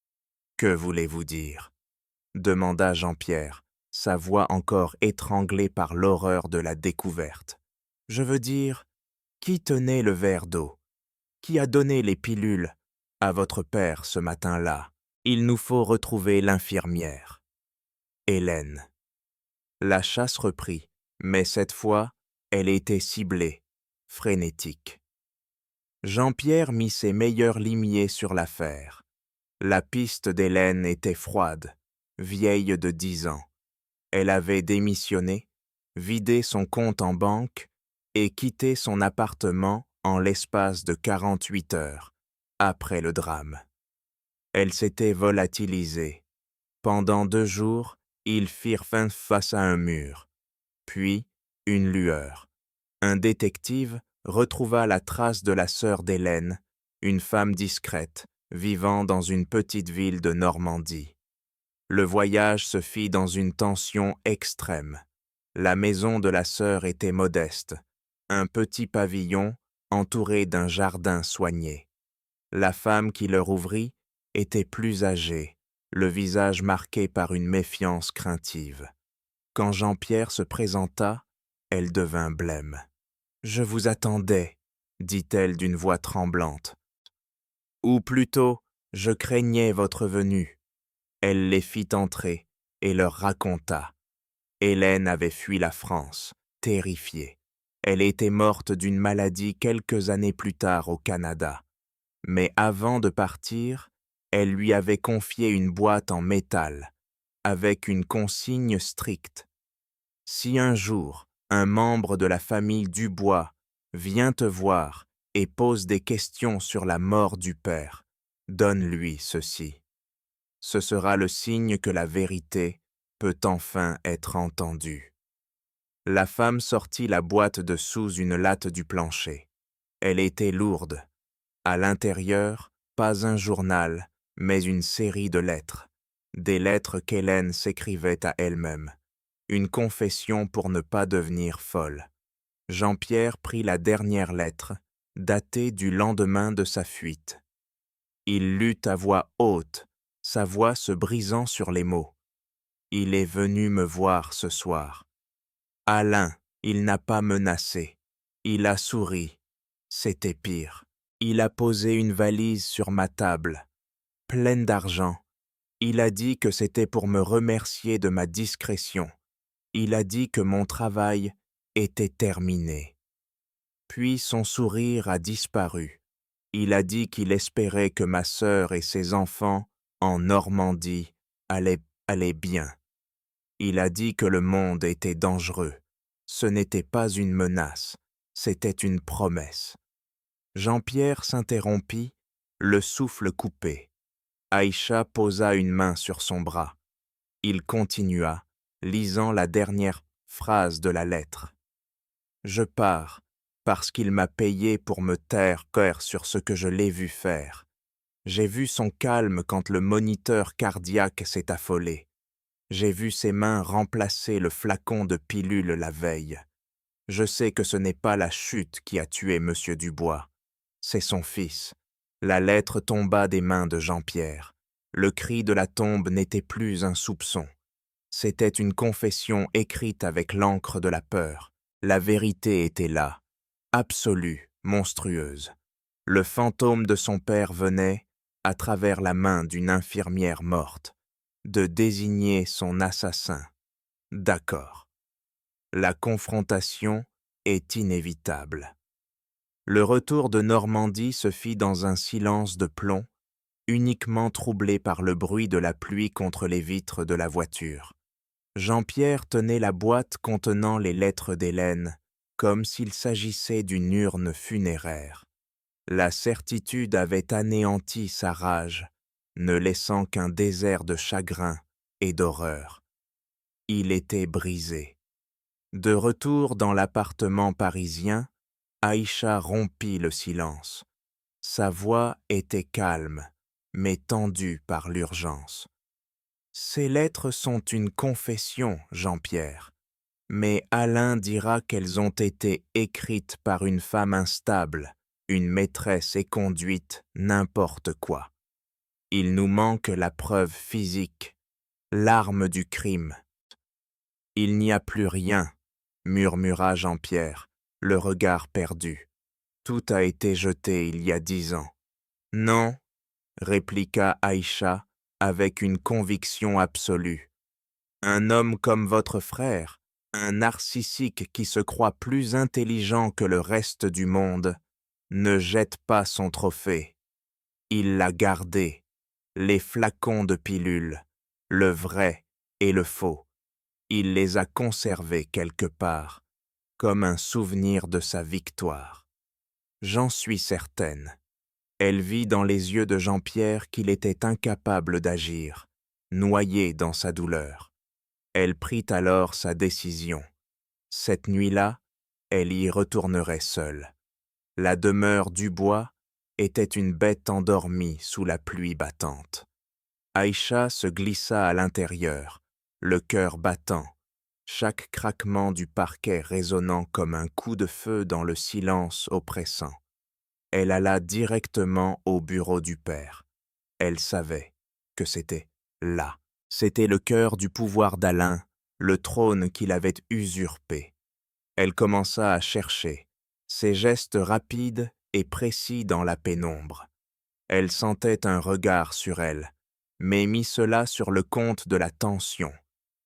[SPEAKER 1] « Que voulez-vous dire ?» demanda Jean-Pierre, sa voix encore étranglée par l'horreur de la découverte. « Je veux dire, qui tenait le verre d'eau? Qui a donné les pilules à votre père ce matin-là? Il nous faut retrouver l'infirmière. » Hélène. La chasse reprit, mais cette fois, elle était ciblée, frénétique. Jean-Pierre mit ses meilleurs limiers sur l'affaire. La piste d'Hélène était froide, vieille de 10 ans. Elle avait démissionné, vidé son compte en banque et quitté son appartement en l'espace de 48 heures, après le drame. Elle s'était volatilisée. Pendant 2 jours, ils firent face à un mur. Puis, une lueur. Un détective retrouva la trace de la sœur d'Hélène, une femme discrète, vivant dans une petite ville de Normandie. Le voyage se fit dans une tension extrême. La maison de la sœur était modeste, un petit pavillon entouré d'un jardin soigné. La femme qui leur ouvrit était plus âgée, le visage marqué par une méfiance craintive. Quand Jean-Pierre se présenta, elle devint blême. « Je vous attendais, » dit-elle d'une voix tremblante. « Ou plutôt, je craignais votre venue. » Elle les fit entrer et leur raconta. Hélène avait fui la France, terrifiée. Elle était morte d'une maladie quelques années plus tard au Canada. Mais avant de partir, elle lui avait confié une boîte en métal, avec une consigne stricte. Si un jour, un membre de la famille Dubois vient te voir et pose des questions sur la mort du père, donne-lui ceci. Ce sera le signe que la vérité peut enfin être entendue. La femme sortit la boîte de sous une latte du plancher. Elle était lourde. À l'intérieur, pas un journal, mais une série de lettres. Des lettres qu'Hélène s'écrivait à elle-même. Une confession pour ne pas devenir folle. Jean-Pierre prit la dernière lettre, datée du lendemain de sa fuite. Il lut à voix haute, sa voix se brisant sur les mots. Il est venu me voir ce soir. Alain, il n'a pas menacé. Il a souri. C'était pire. Il a posé une valise sur ma table, pleine d'argent. Il a dit que c'était pour me remercier de ma discrétion. Il a dit que mon travail était terminé. Puis son sourire a disparu. Il a dit qu'il espérait que ma sœur et ses enfants, en Normandie, allaient bien. Il a dit que le monde était dangereux. Ce n'était pas une menace, c'était une promesse. Jean-Pierre s'interrompit, le souffle coupé. Aïcha posa une main sur son bras. Il continua, lisant la dernière phrase de la lettre. « Je pars, parce qu'il m'a payé pour me taire sur ce que je l'ai vu faire. J'ai vu son calme quand le moniteur cardiaque s'est affolé. J'ai vu ses mains remplacer le flacon de pilule la veille. Je sais que ce n'est pas la chute qui a tué M. Dubois. C'est son fils. » La lettre tomba des mains de Jean-Pierre. Le cri de la tombe n'était plus un soupçon. C'était une confession écrite avec l'encre de la peur. La vérité était là, absolue, monstrueuse. Le fantôme de son père venait, à travers la main d'une infirmière morte, de désigner son assassin. D'accord. La confrontation est inévitable. Le retour de Normandie se fit dans un silence de plomb, uniquement troublé par le bruit de la pluie contre les vitres de la voiture. Jean-Pierre tenait la boîte contenant les lettres d'Hélène, comme s'il s'agissait d'une urne funéraire. La certitude avait anéanti sa rage, ne laissant qu'un désert de chagrin et d'horreur. Il était brisé. De retour dans l'appartement parisien, Aïcha rompit le silence. Sa voix était calme, mais tendue par l'urgence. « Ces lettres sont une confession, Jean-Pierre, mais Alain dira qu'elles ont été écrites par une femme instable, une maîtresse et conduite n'importe quoi. Il nous manque la preuve physique, l'arme du crime. » « Il n'y a plus rien, » murmura Jean-Pierre, le regard perdu. « Tout a été jeté il y a 10 ans. »« Non, » répliqua Aïcha avec une conviction absolue. « Un homme comme votre frère, un narcissique qui se croit plus intelligent que le reste du monde, ne jette pas son trophée. Il l'a gardé, les flacons de pilules, le vrai et le faux. Il les a conservés quelque part, comme un souvenir de sa victoire. J'en suis certaine. » Elle vit dans les yeux de Jean-Pierre qu'il était incapable d'agir, noyé dans sa douleur. Elle prit alors sa décision. Cette nuit-là, elle y retournerait seule. La demeure Dubois était une bête endormie sous la pluie battante. Aïcha se glissa à l'intérieur, le cœur battant, chaque craquement du parquet résonnant comme un coup de feu dans le silence oppressant. Elle alla directement au bureau du père. Elle savait que c'était là. C'était le cœur du pouvoir d'Alain, le trône qu'il avait usurpé. Elle commença à chercher, ses gestes rapides et précis dans la pénombre. Elle sentait un regard sur elle, mais mit cela sur le compte de la tension.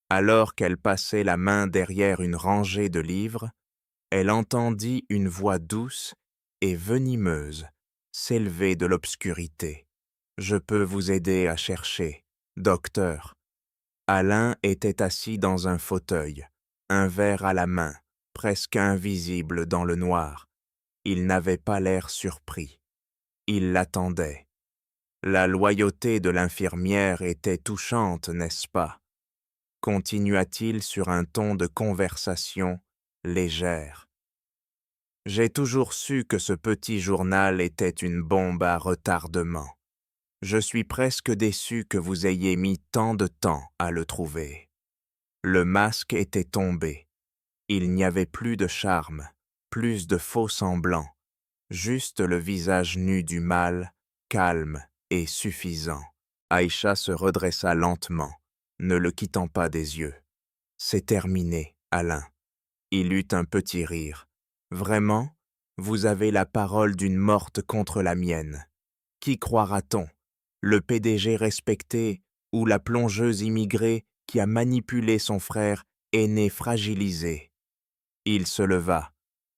[SPEAKER 1] Alors qu'elle passait la main derrière une rangée de livres, elle entendit une voix douce et venimeuse s'élever de l'obscurité. « Je peux vous aider à chercher, docteur. » Alain était assis dans un fauteuil, un verre à la main, presque invisible dans le noir. Il n'avait pas l'air surpris. Il l'attendait. La loyauté de l'infirmière était touchante, n'est-ce pas? Continua-t-il sur un ton de conversation légère. J'ai toujours su que ce petit journal était une bombe à retardement. Je suis presque déçu que vous ayez mis tant de temps à le trouver. Le masque était tombé. Il n'y avait plus de charme, plus de faux semblants, juste le visage nu du mal, calme et suffisant. Aïcha se redressa lentement, ne le quittant pas des yeux. C'est terminé, Alain. Il eut un petit rire. Vraiment, vous avez la parole d'une morte contre la mienne. Qui croira-t-on? Le PDG respecté ou la plongeuse immigrée qui a manipulé son frère aîné fragilisé? Il se leva.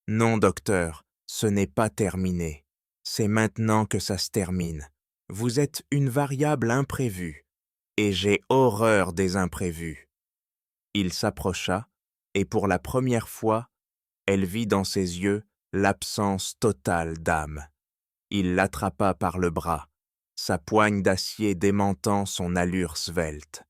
[SPEAKER 1] Non, docteur, ce n'est pas terminé. C'est maintenant que ça se termine. Vous êtes une variable imprévue, et j'ai horreur des imprévus. Il s'approcha, et pour la première fois, elle vit dans ses yeux l'absence totale d'âme. Il l'attrapa par le bras, sa poigne d'acier démentant son allure svelte.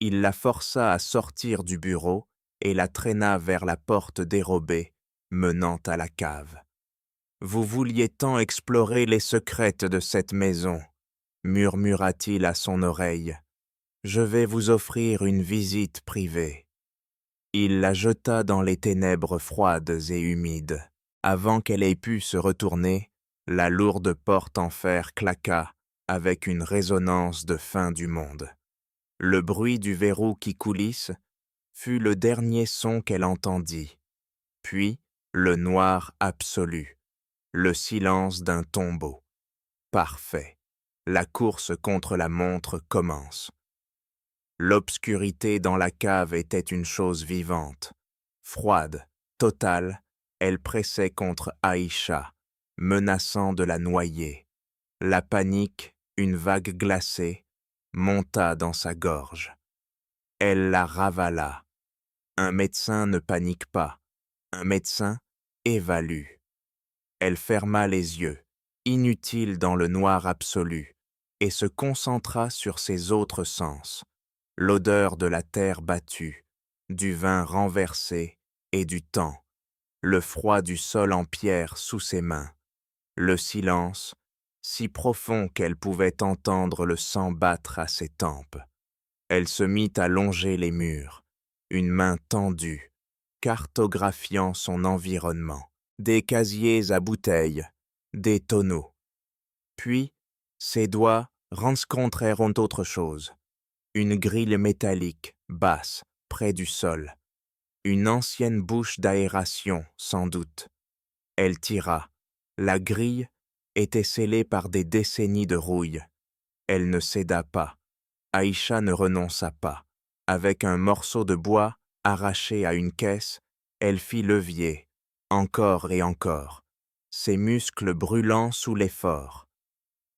[SPEAKER 1] Il la força à sortir du bureau et la traîna vers la porte dérobée menant à la cave. « Vous vouliez tant explorer les secrètes de cette maison, » murmura-t-il à son oreille. « Je vais vous offrir une visite privée. » Il la jeta dans les ténèbres froides et humides. Avant qu'elle ait pu se retourner, la lourde porte en fer claqua avec une résonance de fin du monde. Le bruit du verrou qui coulisse fut le dernier son qu'elle entendit. Puis, le noir absolu, le silence d'un tombeau. Parfait. La course contre la montre commence. L'obscurité dans la cave était une chose vivante. Froide, totale, elle pressait contre Aïcha, menaçant de la noyer. La panique, une vague glacée, monta dans sa gorge. Elle la ravala. Un médecin ne panique pas. Un médecin évalue. Elle ferma les yeux, inutile dans le noir absolu, et se concentra sur ses autres sens. L'odeur de la terre battue, du vin renversé et du temps, le froid du sol en pierre sous ses mains, le silence, si profond qu'elle pouvait entendre le sang battre à ses tempes. Elle se mit à longer les murs, une main tendue, cartographiant son environnement, des casiers à bouteilles, des tonneaux. Puis, ses doigts rencontrèrent autre chose. Une grille métallique, basse, près du sol. Une ancienne bouche d'aération, sans doute. Elle tira. La grille était scellée par des décennies de rouille. Elle ne céda pas. Aïcha ne renonça pas. Avec un morceau de bois arraché à une caisse, elle fit levier, encore et encore, ses muscles brûlant sous l'effort.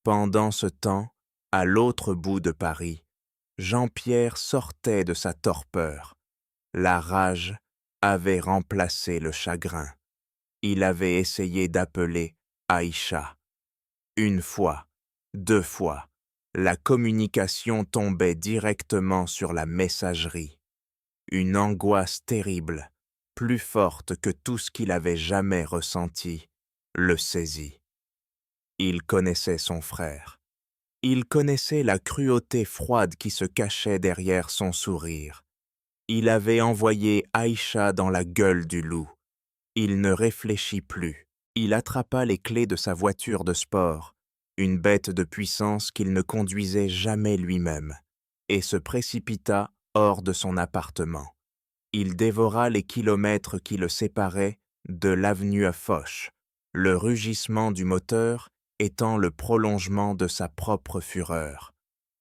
[SPEAKER 1] Pendant ce temps, à l'autre bout de Paris, Jean-Pierre sortait de sa torpeur. La rage avait remplacé le chagrin. Il avait essayé d'appeler Aïcha. Une fois, 2 fois, la communication tombait directement sur la messagerie. Une angoisse terrible, plus forte que tout ce qu'il avait jamais ressenti, le saisit. Il connaissait son frère. Il connaissait la cruauté froide qui se cachait derrière son sourire. Il avait envoyé Aïcha dans la gueule du loup. Il ne réfléchit plus. Il attrapa les clés de sa voiture de sport, une bête de puissance qu'il ne conduisait jamais lui-même, et se précipita hors de son appartement. Il dévora les kilomètres qui le séparaient de l'avenue à Foch, le rugissement du moteur étant le prolongement de sa propre fureur.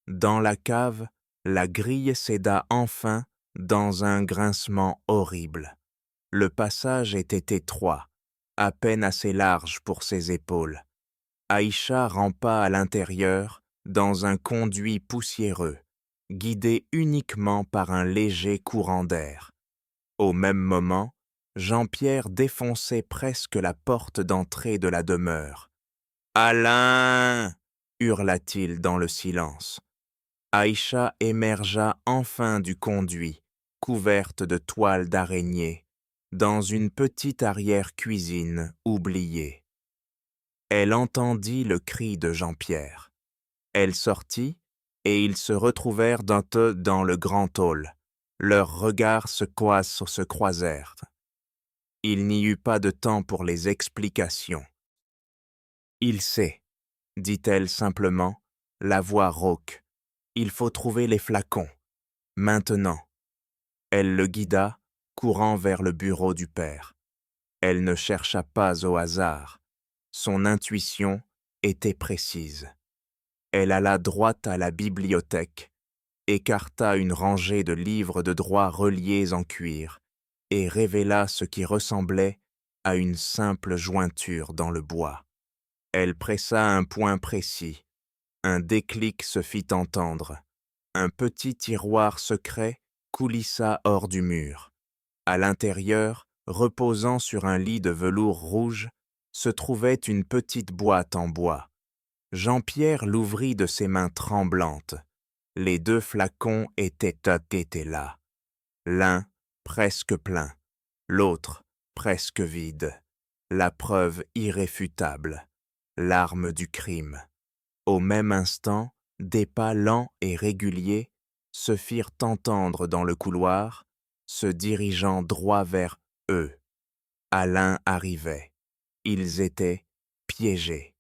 [SPEAKER 1] Dans la cave, la grille céda enfin dans un grincement horrible. Le passage était étroit, à peine assez large pour ses épaules. Aïcha rampa à l'intérieur dans un conduit poussiéreux, guidé uniquement par un léger courant d'air. Au même moment, Jean-Pierre défonçait presque la porte d'entrée de la demeure. « Alain !» hurla-t-il dans le silence. Aïcha émergea enfin du conduit, couverte de toiles d'araignée, dans une petite arrière-cuisine oubliée. Elle entendit le cri de Jean-Pierre. Elle sortit, et ils se retrouvèrent dans le grand hall. Leurs regards se croisèrent. Il n'y eut pas de temps pour les explications. « Il sait, dit-elle simplement, la voix rauque. Il faut trouver les flacons. Maintenant. Elle le guida, courant vers le bureau du père. Elle ne chercha pas au hasard. Son intuition était précise. Elle alla droit à la bibliothèque, écarta une rangée de livres de droit reliés en cuir et révéla ce qui ressemblait à une simple jointure dans le bois. Elle pressa un point précis. Un déclic se fit entendre. Un petit tiroir secret coulissa hors du mur. À l'intérieur, reposant sur un lit de velours rouge, se trouvait une petite boîte en bois. Jean-Pierre l'ouvrit de ses mains tremblantes. Les 2 flacons étaient là. L'un presque plein, l'autre presque vide. La preuve irréfutable, l'arme du crime. Au même instant, des pas lents et réguliers se firent entendre dans le couloir, se dirigeant droit vers eux. Alain arrivait. Ils étaient piégés.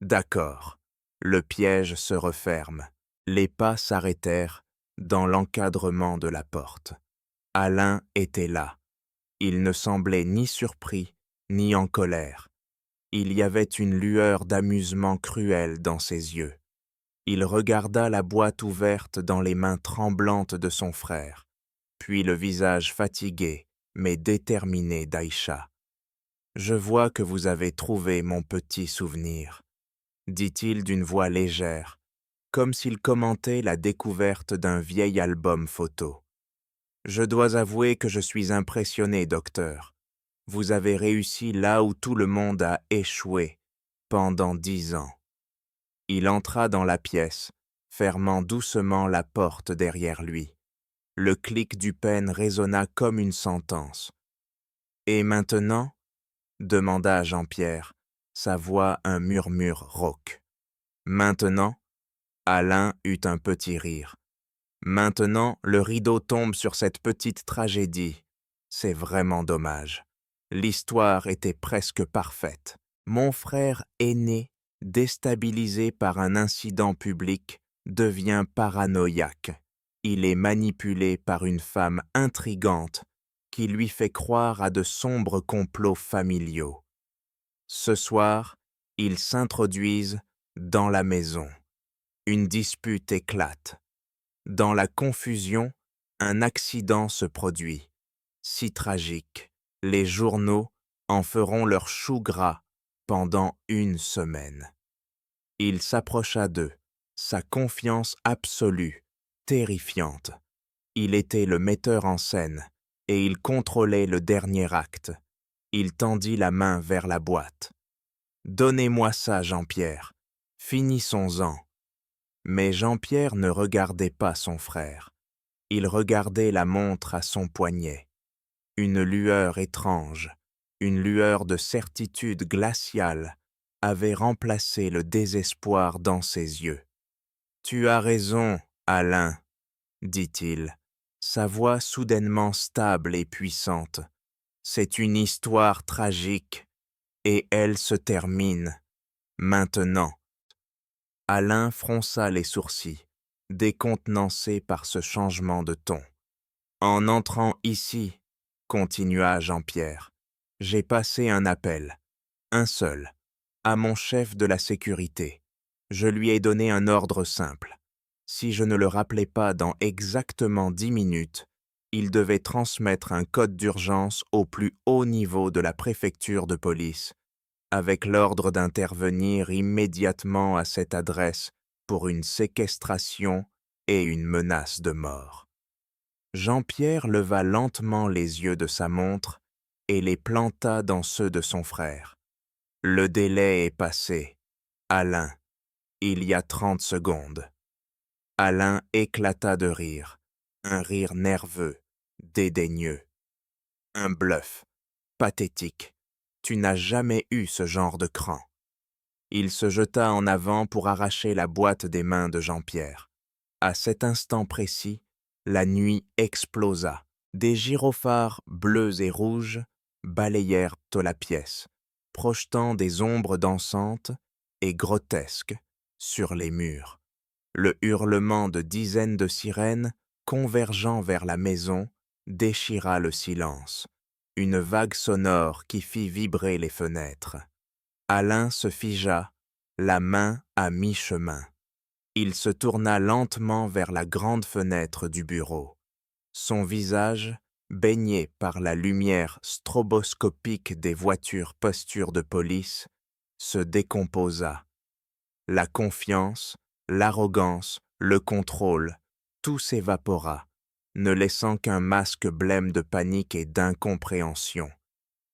[SPEAKER 1] D'accord, le piège se referme. Les pas s'arrêtèrent dans l'encadrement de la porte. Alain était là. Il ne semblait ni surpris, ni en colère. Il y avait une lueur d'amusement cruel dans ses yeux. Il regarda la boîte ouverte dans les mains tremblantes de son frère, puis le visage fatigué mais déterminé d'Aïcha. « Je vois que vous avez trouvé mon petit souvenir », dit-il d'une voix légère, comme s'il commentait la découverte d'un vieil album photo. « Je dois avouer que je suis impressionné, docteur. Vous avez réussi là où tout le monde a échoué pendant 10 ans. » Il entra dans la pièce, fermant doucement la porte derrière lui. Le clic du peigne résonna comme une sentence. « Et maintenant ?» demanda Jean-Pierre, sa voix un murmure rauque. « Maintenant ?» Alain eut un petit rire. « Maintenant, le rideau tombe sur cette petite tragédie. C'est vraiment dommage. L'histoire était presque parfaite. Mon frère aîné, déstabilisé par un incident public, devient paranoïaque. Il est manipulé par une femme intrigante qui lui fait croire à de sombres complots familiaux. Ce soir, ils s'introduisent dans la maison. Une dispute éclate. Dans la confusion, un accident se produit. Si tragique, les journaux en feront leur chou gras pendant 1 semaine. Il s'approcha d'eux, sa confiance absolue, terrifiante. Il était le metteur en scène et il contrôlait le dernier acte. Il tendit la main vers la boîte. « Donnez-moi ça, Jean-Pierre. Finissons-en. » Mais Jean-Pierre ne regardait pas son frère. Il regardait la montre à son poignet. Une lueur étrange, une lueur de certitude glaciale, avait remplacé le désespoir dans ses yeux. « Tu as raison, Alain, » dit-il, sa voix soudainement stable et puissante. « C'est une histoire tragique, et elle se termine, maintenant. » Alain fronça les sourcils, décontenancé par ce changement de ton. « En entrant ici, » continua Jean-Pierre, « j'ai passé un appel, un seul, à mon chef de la sécurité. Je lui ai donné un ordre simple. Si je ne le rappelais pas dans exactement 10 minutes, il devait transmettre un code d'urgence au plus haut niveau de la préfecture de police, avec l'ordre d'intervenir immédiatement à cette adresse pour une séquestration et une menace de mort. » Jean-Pierre leva lentement les yeux de sa montre et les planta dans ceux de son frère. « Le délai est passé. Alain, il y a 30 secondes. » Alain éclata de rire, un rire nerveux, dédaigneux. « Un bluff, pathétique. Tu n'as jamais eu ce genre de cran. » Il se jeta en avant pour arracher la boîte des mains de Jean-Pierre. À cet instant précis, la nuit explosa. Des gyrophares bleus et rouges balayèrent la pièce, projetant des ombres dansantes et grotesques sur les murs. Le hurlement de dizaines de sirènes, convergeant vers la maison, déchira le silence. Une vague sonore qui fit vibrer les fenêtres. Alain se figea, la main à mi-chemin. Il se tourna lentement vers la grande fenêtre du bureau. Son visage, baigné par la lumière stroboscopique des voitures postures de police, se décomposa. La confiance, l'arrogance, le contrôle, tout s'évapora, ne laissant qu'un masque blême de panique et d'incompréhension.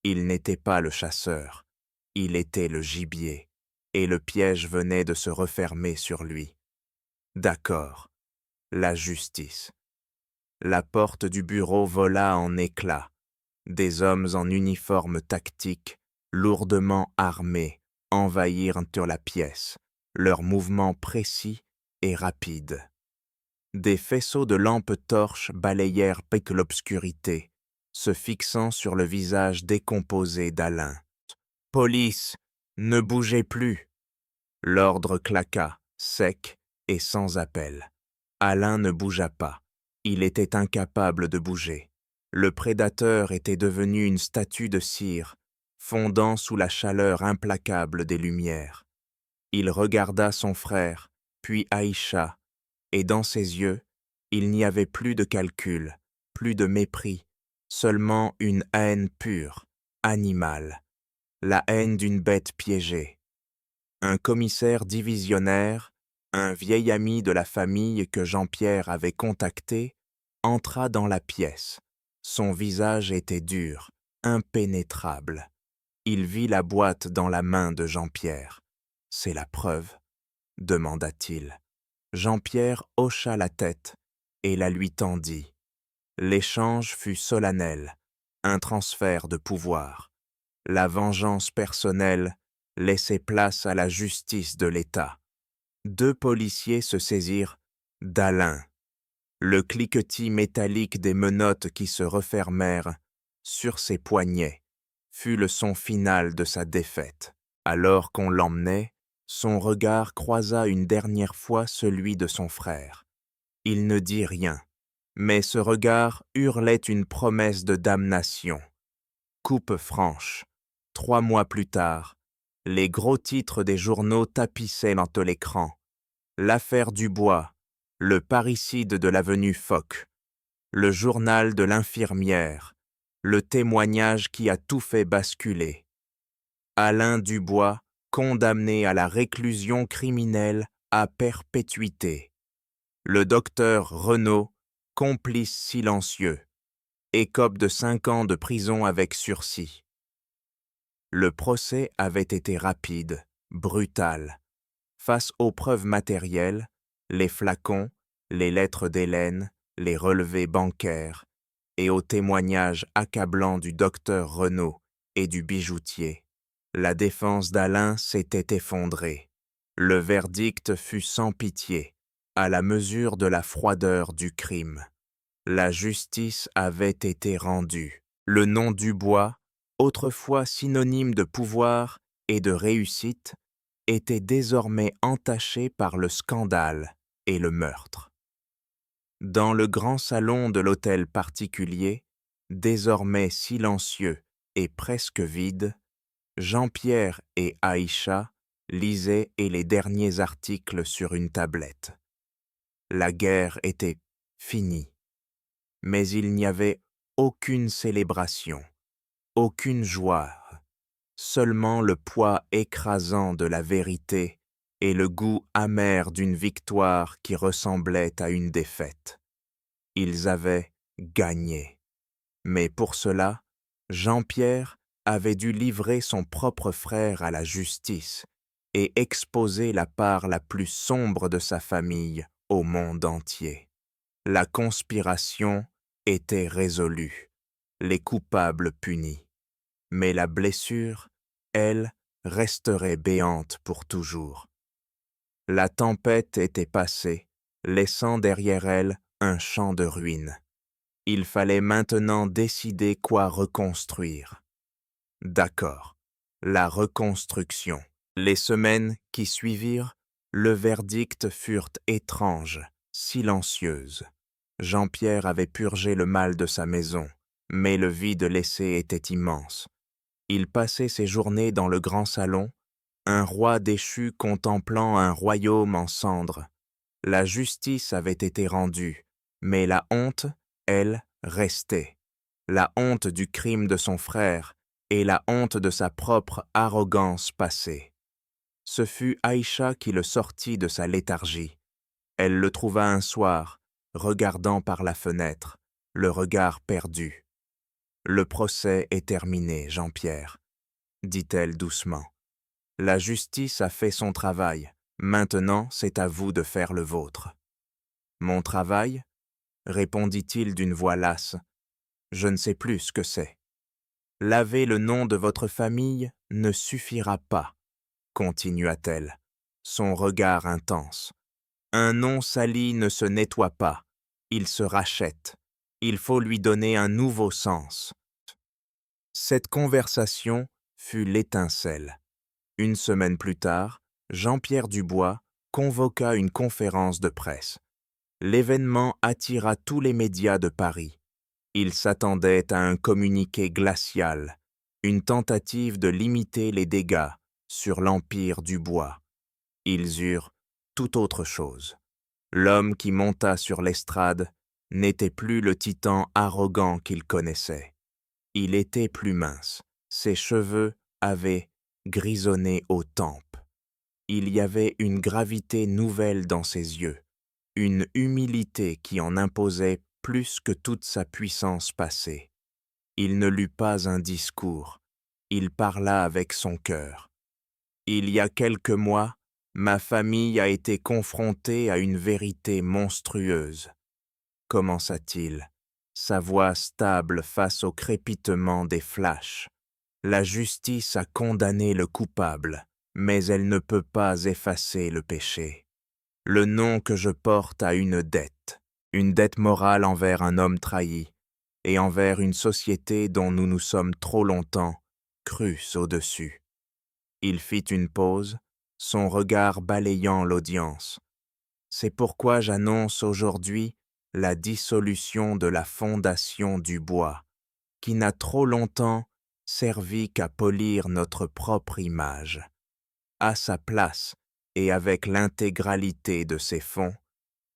[SPEAKER 1] Il n'était pas le chasseur, il était le gibier, et le piège venait de se refermer sur lui. D'accord, la justice. La porte du bureau vola en éclats. Des hommes en uniforme tactique, lourdement armés, envahirent la pièce, leurs mouvements précis et rapides. Des faisceaux de lampes torches balayèrent l'obscurité, se fixant sur le visage décomposé d'Alain. « Police, ne bougez plus !» L'ordre claqua, sec et sans appel. Alain ne bougea pas. Il était incapable de bouger. Le prédateur était devenu une statue de cire, fondant sous la chaleur implacable des lumières. Il regarda son frère, puis Aïcha, et dans ses yeux, il n'y avait plus de calcul, plus de mépris, seulement une haine pure, animale, la haine d'une bête piégée. Un commissaire divisionnaire, un vieil ami de la famille que Jean-Pierre avait contacté, entra dans la pièce. Son visage était dur, impénétrable. Il vit la boîte dans la main de Jean-Pierre. « C'est la preuve ?» demanda-t-il. Jean-Pierre hocha la tête et la lui tendit. L'échange fut solennel, un transfert de pouvoir. La vengeance personnelle laissait place à la justice de l'État. Deux policiers se saisirent d'Alain. Le cliquetis métallique des menottes qui se refermèrent sur ses poignets fut le son final de sa défaite. Alors qu'on l'emmenait, son regard croisa une dernière fois celui de son frère. Il ne dit rien, mais ce regard hurlait une promesse de damnation. Coupe franche. 3 mois plus tard, les gros titres des journaux tapissaient dans l'écran. L'affaire Dubois, le parricide de l'avenue Foch, le journal de l'infirmière, le témoignage qui a tout fait basculer. Alain Dubois, condamné à la réclusion criminelle à perpétuité. Le docteur Renaud, complice silencieux, écope de 5 ans de prison avec sursis. Le procès avait été rapide, brutal. Face aux preuves matérielles, les flacons, les lettres d'Hélène, les relevés bancaires, et aux témoignages accablants du docteur Renaud et du bijoutier, la défense d'Alain s'était effondrée. Le verdict fut sans pitié, à la mesure de la froideur du crime. La justice avait été rendue. Le nom Dubois, autrefois synonyme de pouvoir et de réussite, était désormais entaché par le scandale et le meurtre. Dans le grand salon de l'hôtel particulier, désormais silencieux et presque vide, Jean-Pierre et Aïcha lisaient les derniers articles sur une tablette. La guerre était finie, mais il n'y avait aucune célébration, aucune joie, seulement le poids écrasant de la vérité et le goût amer d'une victoire qui ressemblait à une défaite. Ils avaient gagné. Mais pour cela, Jean-Pierre avait dû livrer son propre frère à la justice et exposer la part la plus sombre de sa famille au monde entier. La conspiration était résolue, les coupables punis. Mais la blessure, elle, resterait béante pour toujours. La tempête était passée, laissant derrière elle un champ de ruines. Il fallait maintenant décider quoi reconstruire. D'accord, la reconstruction. Les semaines qui suivirent, Le verdict furent étranges, silencieuses. Jean-Pierre avait purgé le mal de sa maison, mais le vide laissé était immense. Il passait ses journées dans le grand salon, un roi déchu contemplant un royaume en cendres. La justice avait été rendue, mais la honte, elle, restait. La honte du crime de son frère et la honte de sa propre arrogance passée. Ce fut Aïcha qui le sortit de sa léthargie. Elle le trouva un soir, regardant par la fenêtre, le regard perdu. « Le procès est terminé, Jean-Pierre, » dit-elle doucement. « La justice a fait son travail, maintenant c'est à vous de faire le vôtre. »« Mon travail ?» répondit-il d'une voix lasse. « Je ne sais plus ce que c'est. »« Laver le nom de votre famille ne suffira pas, » continua-t-elle, son regard intense. « Un nom sali ne se nettoie pas, il se rachète. Il faut lui donner un nouveau sens. » Cette conversation fut l'étincelle. Une semaine plus tard, Jean-Pierre Dubois convoqua une conférence de presse. L'événement attira tous les médias de Paris. Ils s'attendaient à un communiqué glacial, une tentative de limiter les dégâts sur l'empire Dubois. Ils eurent tout autre chose. L'homme qui monta sur l'estrade n'était plus le titan arrogant qu'ils connaissaient. Il était plus mince, ses cheveux avaient grisonné aux tempes. Il y avait une gravité nouvelle dans ses yeux, une humilité qui en imposait plus que toute sa puissance passée. Il ne lut pas un discours, il parla avec son cœur. Il y a quelques mois, ma famille a été confrontée à une vérité monstrueuse. Commença-t-il, sa voix stable face au crépitement des flashs. La justice a condamné le coupable, mais elle ne peut pas effacer le péché. Le nom que je porte a une dette morale envers un homme trahi, et envers une société dont nous nous sommes trop longtemps crus au-dessus. Il fit une pause, son regard balayant l'audience. C'est pourquoi j'annonce aujourd'hui la dissolution de la Fondation Dubois, qui n'a trop longtemps servi qu'à polir notre propre image. À sa place, et avec l'intégralité de ses fonds,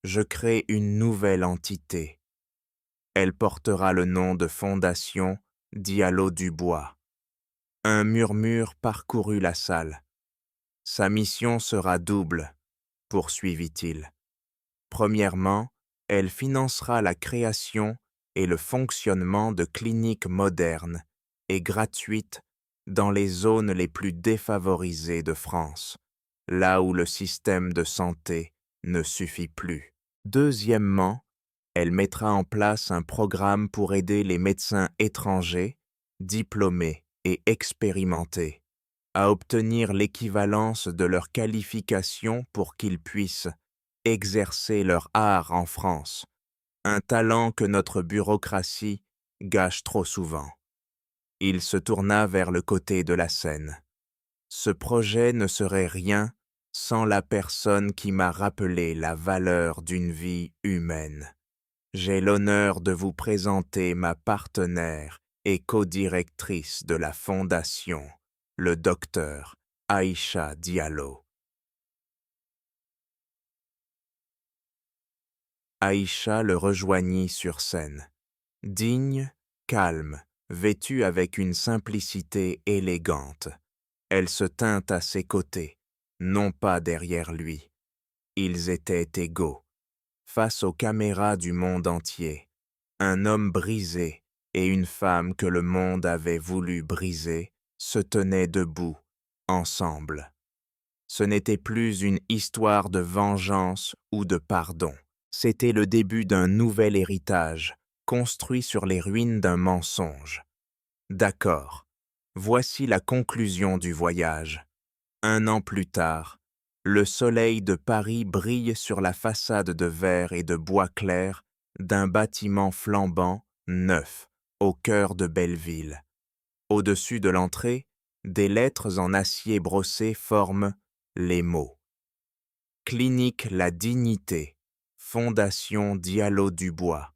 [SPEAKER 1] je crée une nouvelle entité. Elle portera le nom de Fondation Diallo Dubois. Un murmure parcourut la salle. Sa mission sera double, poursuivit-il. Premièrement, elle financera la création et le fonctionnement de cliniques modernes et gratuites dans les zones les plus défavorisées de France, là où le système de santé ne suffit plus. Deuxièmement, elle mettra en place un programme pour aider les médecins étrangers, diplômés et expérimentés, à obtenir l'équivalence de leur qualification pour qu'ils puissent exercer leur art en France, un talent que notre bureaucratie gâche trop souvent. Il se tourna vers le côté de la scène. Ce projet ne serait rien sans la personne qui m'a rappelé la valeur d'une vie humaine. J'ai l'honneur de vous présenter ma partenaire et codirectrice de la Fondation, le docteur Aïcha Diallo. Aïcha le rejoignit sur scène. Digne, calme, vêtue avec une simplicité élégante. Elle se tint à ses côtés, non pas derrière lui. Ils étaient égaux. Face aux caméras du monde entier, un homme brisé et une femme que le monde avait voulu briser se tenaient debout, ensemble. Ce n'était plus une histoire de vengeance ou de pardon. C'était le début d'un nouvel héritage, construit sur les ruines d'un mensonge. D'accord, voici la conclusion du voyage. 1 an plus tard, le soleil de Paris brille sur la façade de verre et de bois clair d'un bâtiment flambant, neuf, au cœur de Belleville. Au-dessus de l'entrée, des lettres en acier brossé forment les mots Clinique La Dignité, Fondation Diallo-Dubois.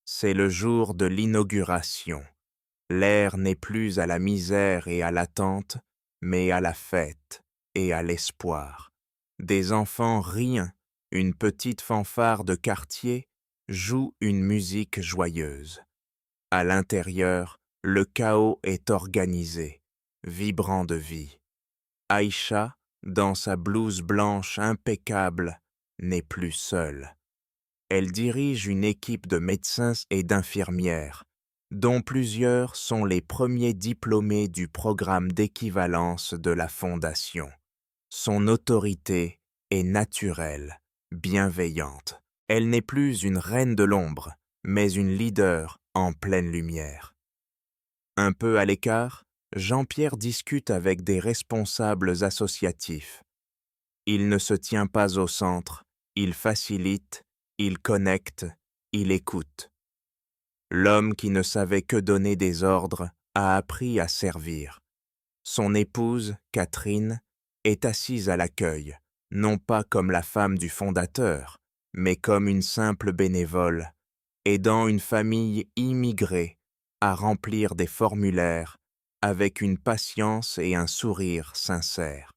[SPEAKER 1] C'est le jour de l'inauguration. L'air n'est plus à la misère et à l'attente, mais à la fête et à l'espoir. Des enfants rient, une petite fanfare de quartier joue une musique joyeuse. À l'intérieur, le chaos est organisé, vibrant de vie. Aïcha, dans sa blouse blanche impeccable, n'est plus seule. Elle dirige une équipe de médecins et d'infirmières, dont plusieurs sont les premiers diplômés du programme d'équivalence de la Fondation. Son autorité est naturelle, bienveillante. Elle n'est plus une reine de l'ombre, mais une leader en pleine lumière. Un peu à l'écart, Jean-Pierre discute avec des responsables associatifs. Il ne se tient pas au centre, il facilite, il connecte, il écoute. L'homme qui ne savait que donner des ordres a appris à servir. Son épouse, Catherine, est assise à l'accueil, non pas comme la femme du fondateur, mais comme une simple bénévole, aidant une famille immigrée à remplir des formulaires avec une patience et un sourire sincère.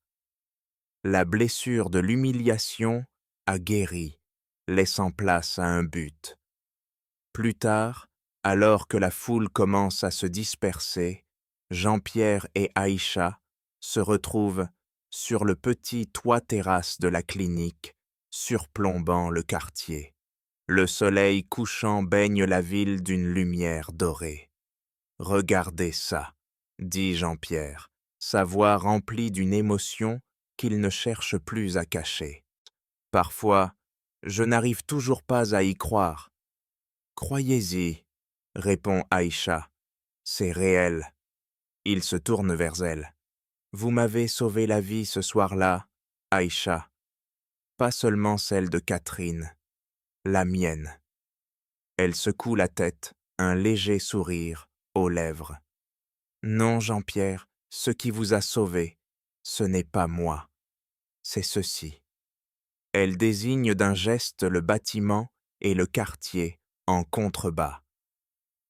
[SPEAKER 1] La blessure de l'humiliation a guéri, laissant place à un but. Plus tard, alors que la foule commence à se disperser, Jean-Pierre et Aïcha se retrouvent sur le petit toit-terrasse de la clinique, surplombant le quartier. Le soleil couchant baigne la ville d'une lumière dorée. « Regardez ça », dit Jean-Pierre, sa voix remplie d'une émotion qu'il ne cherche plus à cacher. « Parfois, je n'arrive toujours pas à y croire. »« Croyez-y », répond Aïcha. « C'est réel. » Il se tourne vers elle. « Vous m'avez sauvé la vie ce soir-là, Aïcha. Pas seulement celle de Catherine, la mienne. » Elle secoue la tête, un léger sourire aux lèvres. « Non, Jean-Pierre, ce qui vous a sauvé, ce n'est pas moi, c'est ceci. » Elle désigne d'un geste le bâtiment et le quartier en contrebas.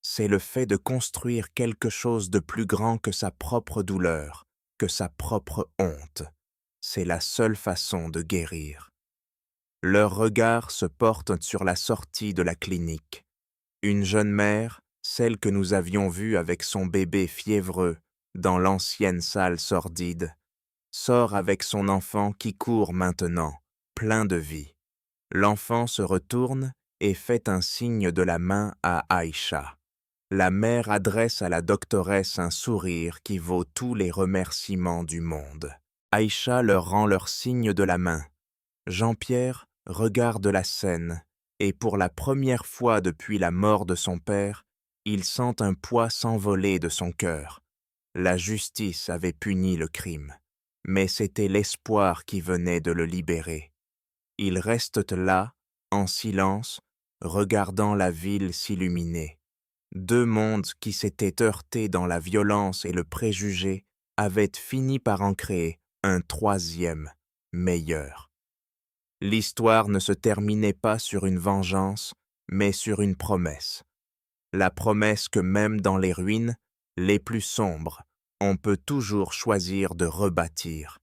[SPEAKER 1] C'est le fait de construire quelque chose de plus grand que sa propre douleur, que sa propre honte. C'est la seule façon de guérir. Leurs regards se portent sur la sortie de la clinique. Une jeune mère, celle que nous avions vue avec son bébé fiévreux dans l'ancienne salle sordide, sort avec son enfant qui court maintenant, plein de vie. L'enfant se retourne et fait un signe de la main à Aïcha. La mère adresse à la doctoresse un sourire qui vaut tous les remerciements du monde. Aïcha leur rend leur signe de la main. Jean-Pierre regarde la scène et pour la première fois depuis la mort de son père, il sent un poids s'envoler de son cœur. La justice avait puni le crime, mais c'était l'espoir qui venait de le libérer. Ils restent là, en silence, regardant la ville s'illuminer. Deux mondes qui s'étaient heurtés dans la violence et le préjugé avaient fini par en créer un troisième, meilleur. L'histoire ne se terminait pas sur une vengeance, mais sur une promesse. La promesse que même dans les ruines, les plus sombres, on peut toujours choisir de rebâtir.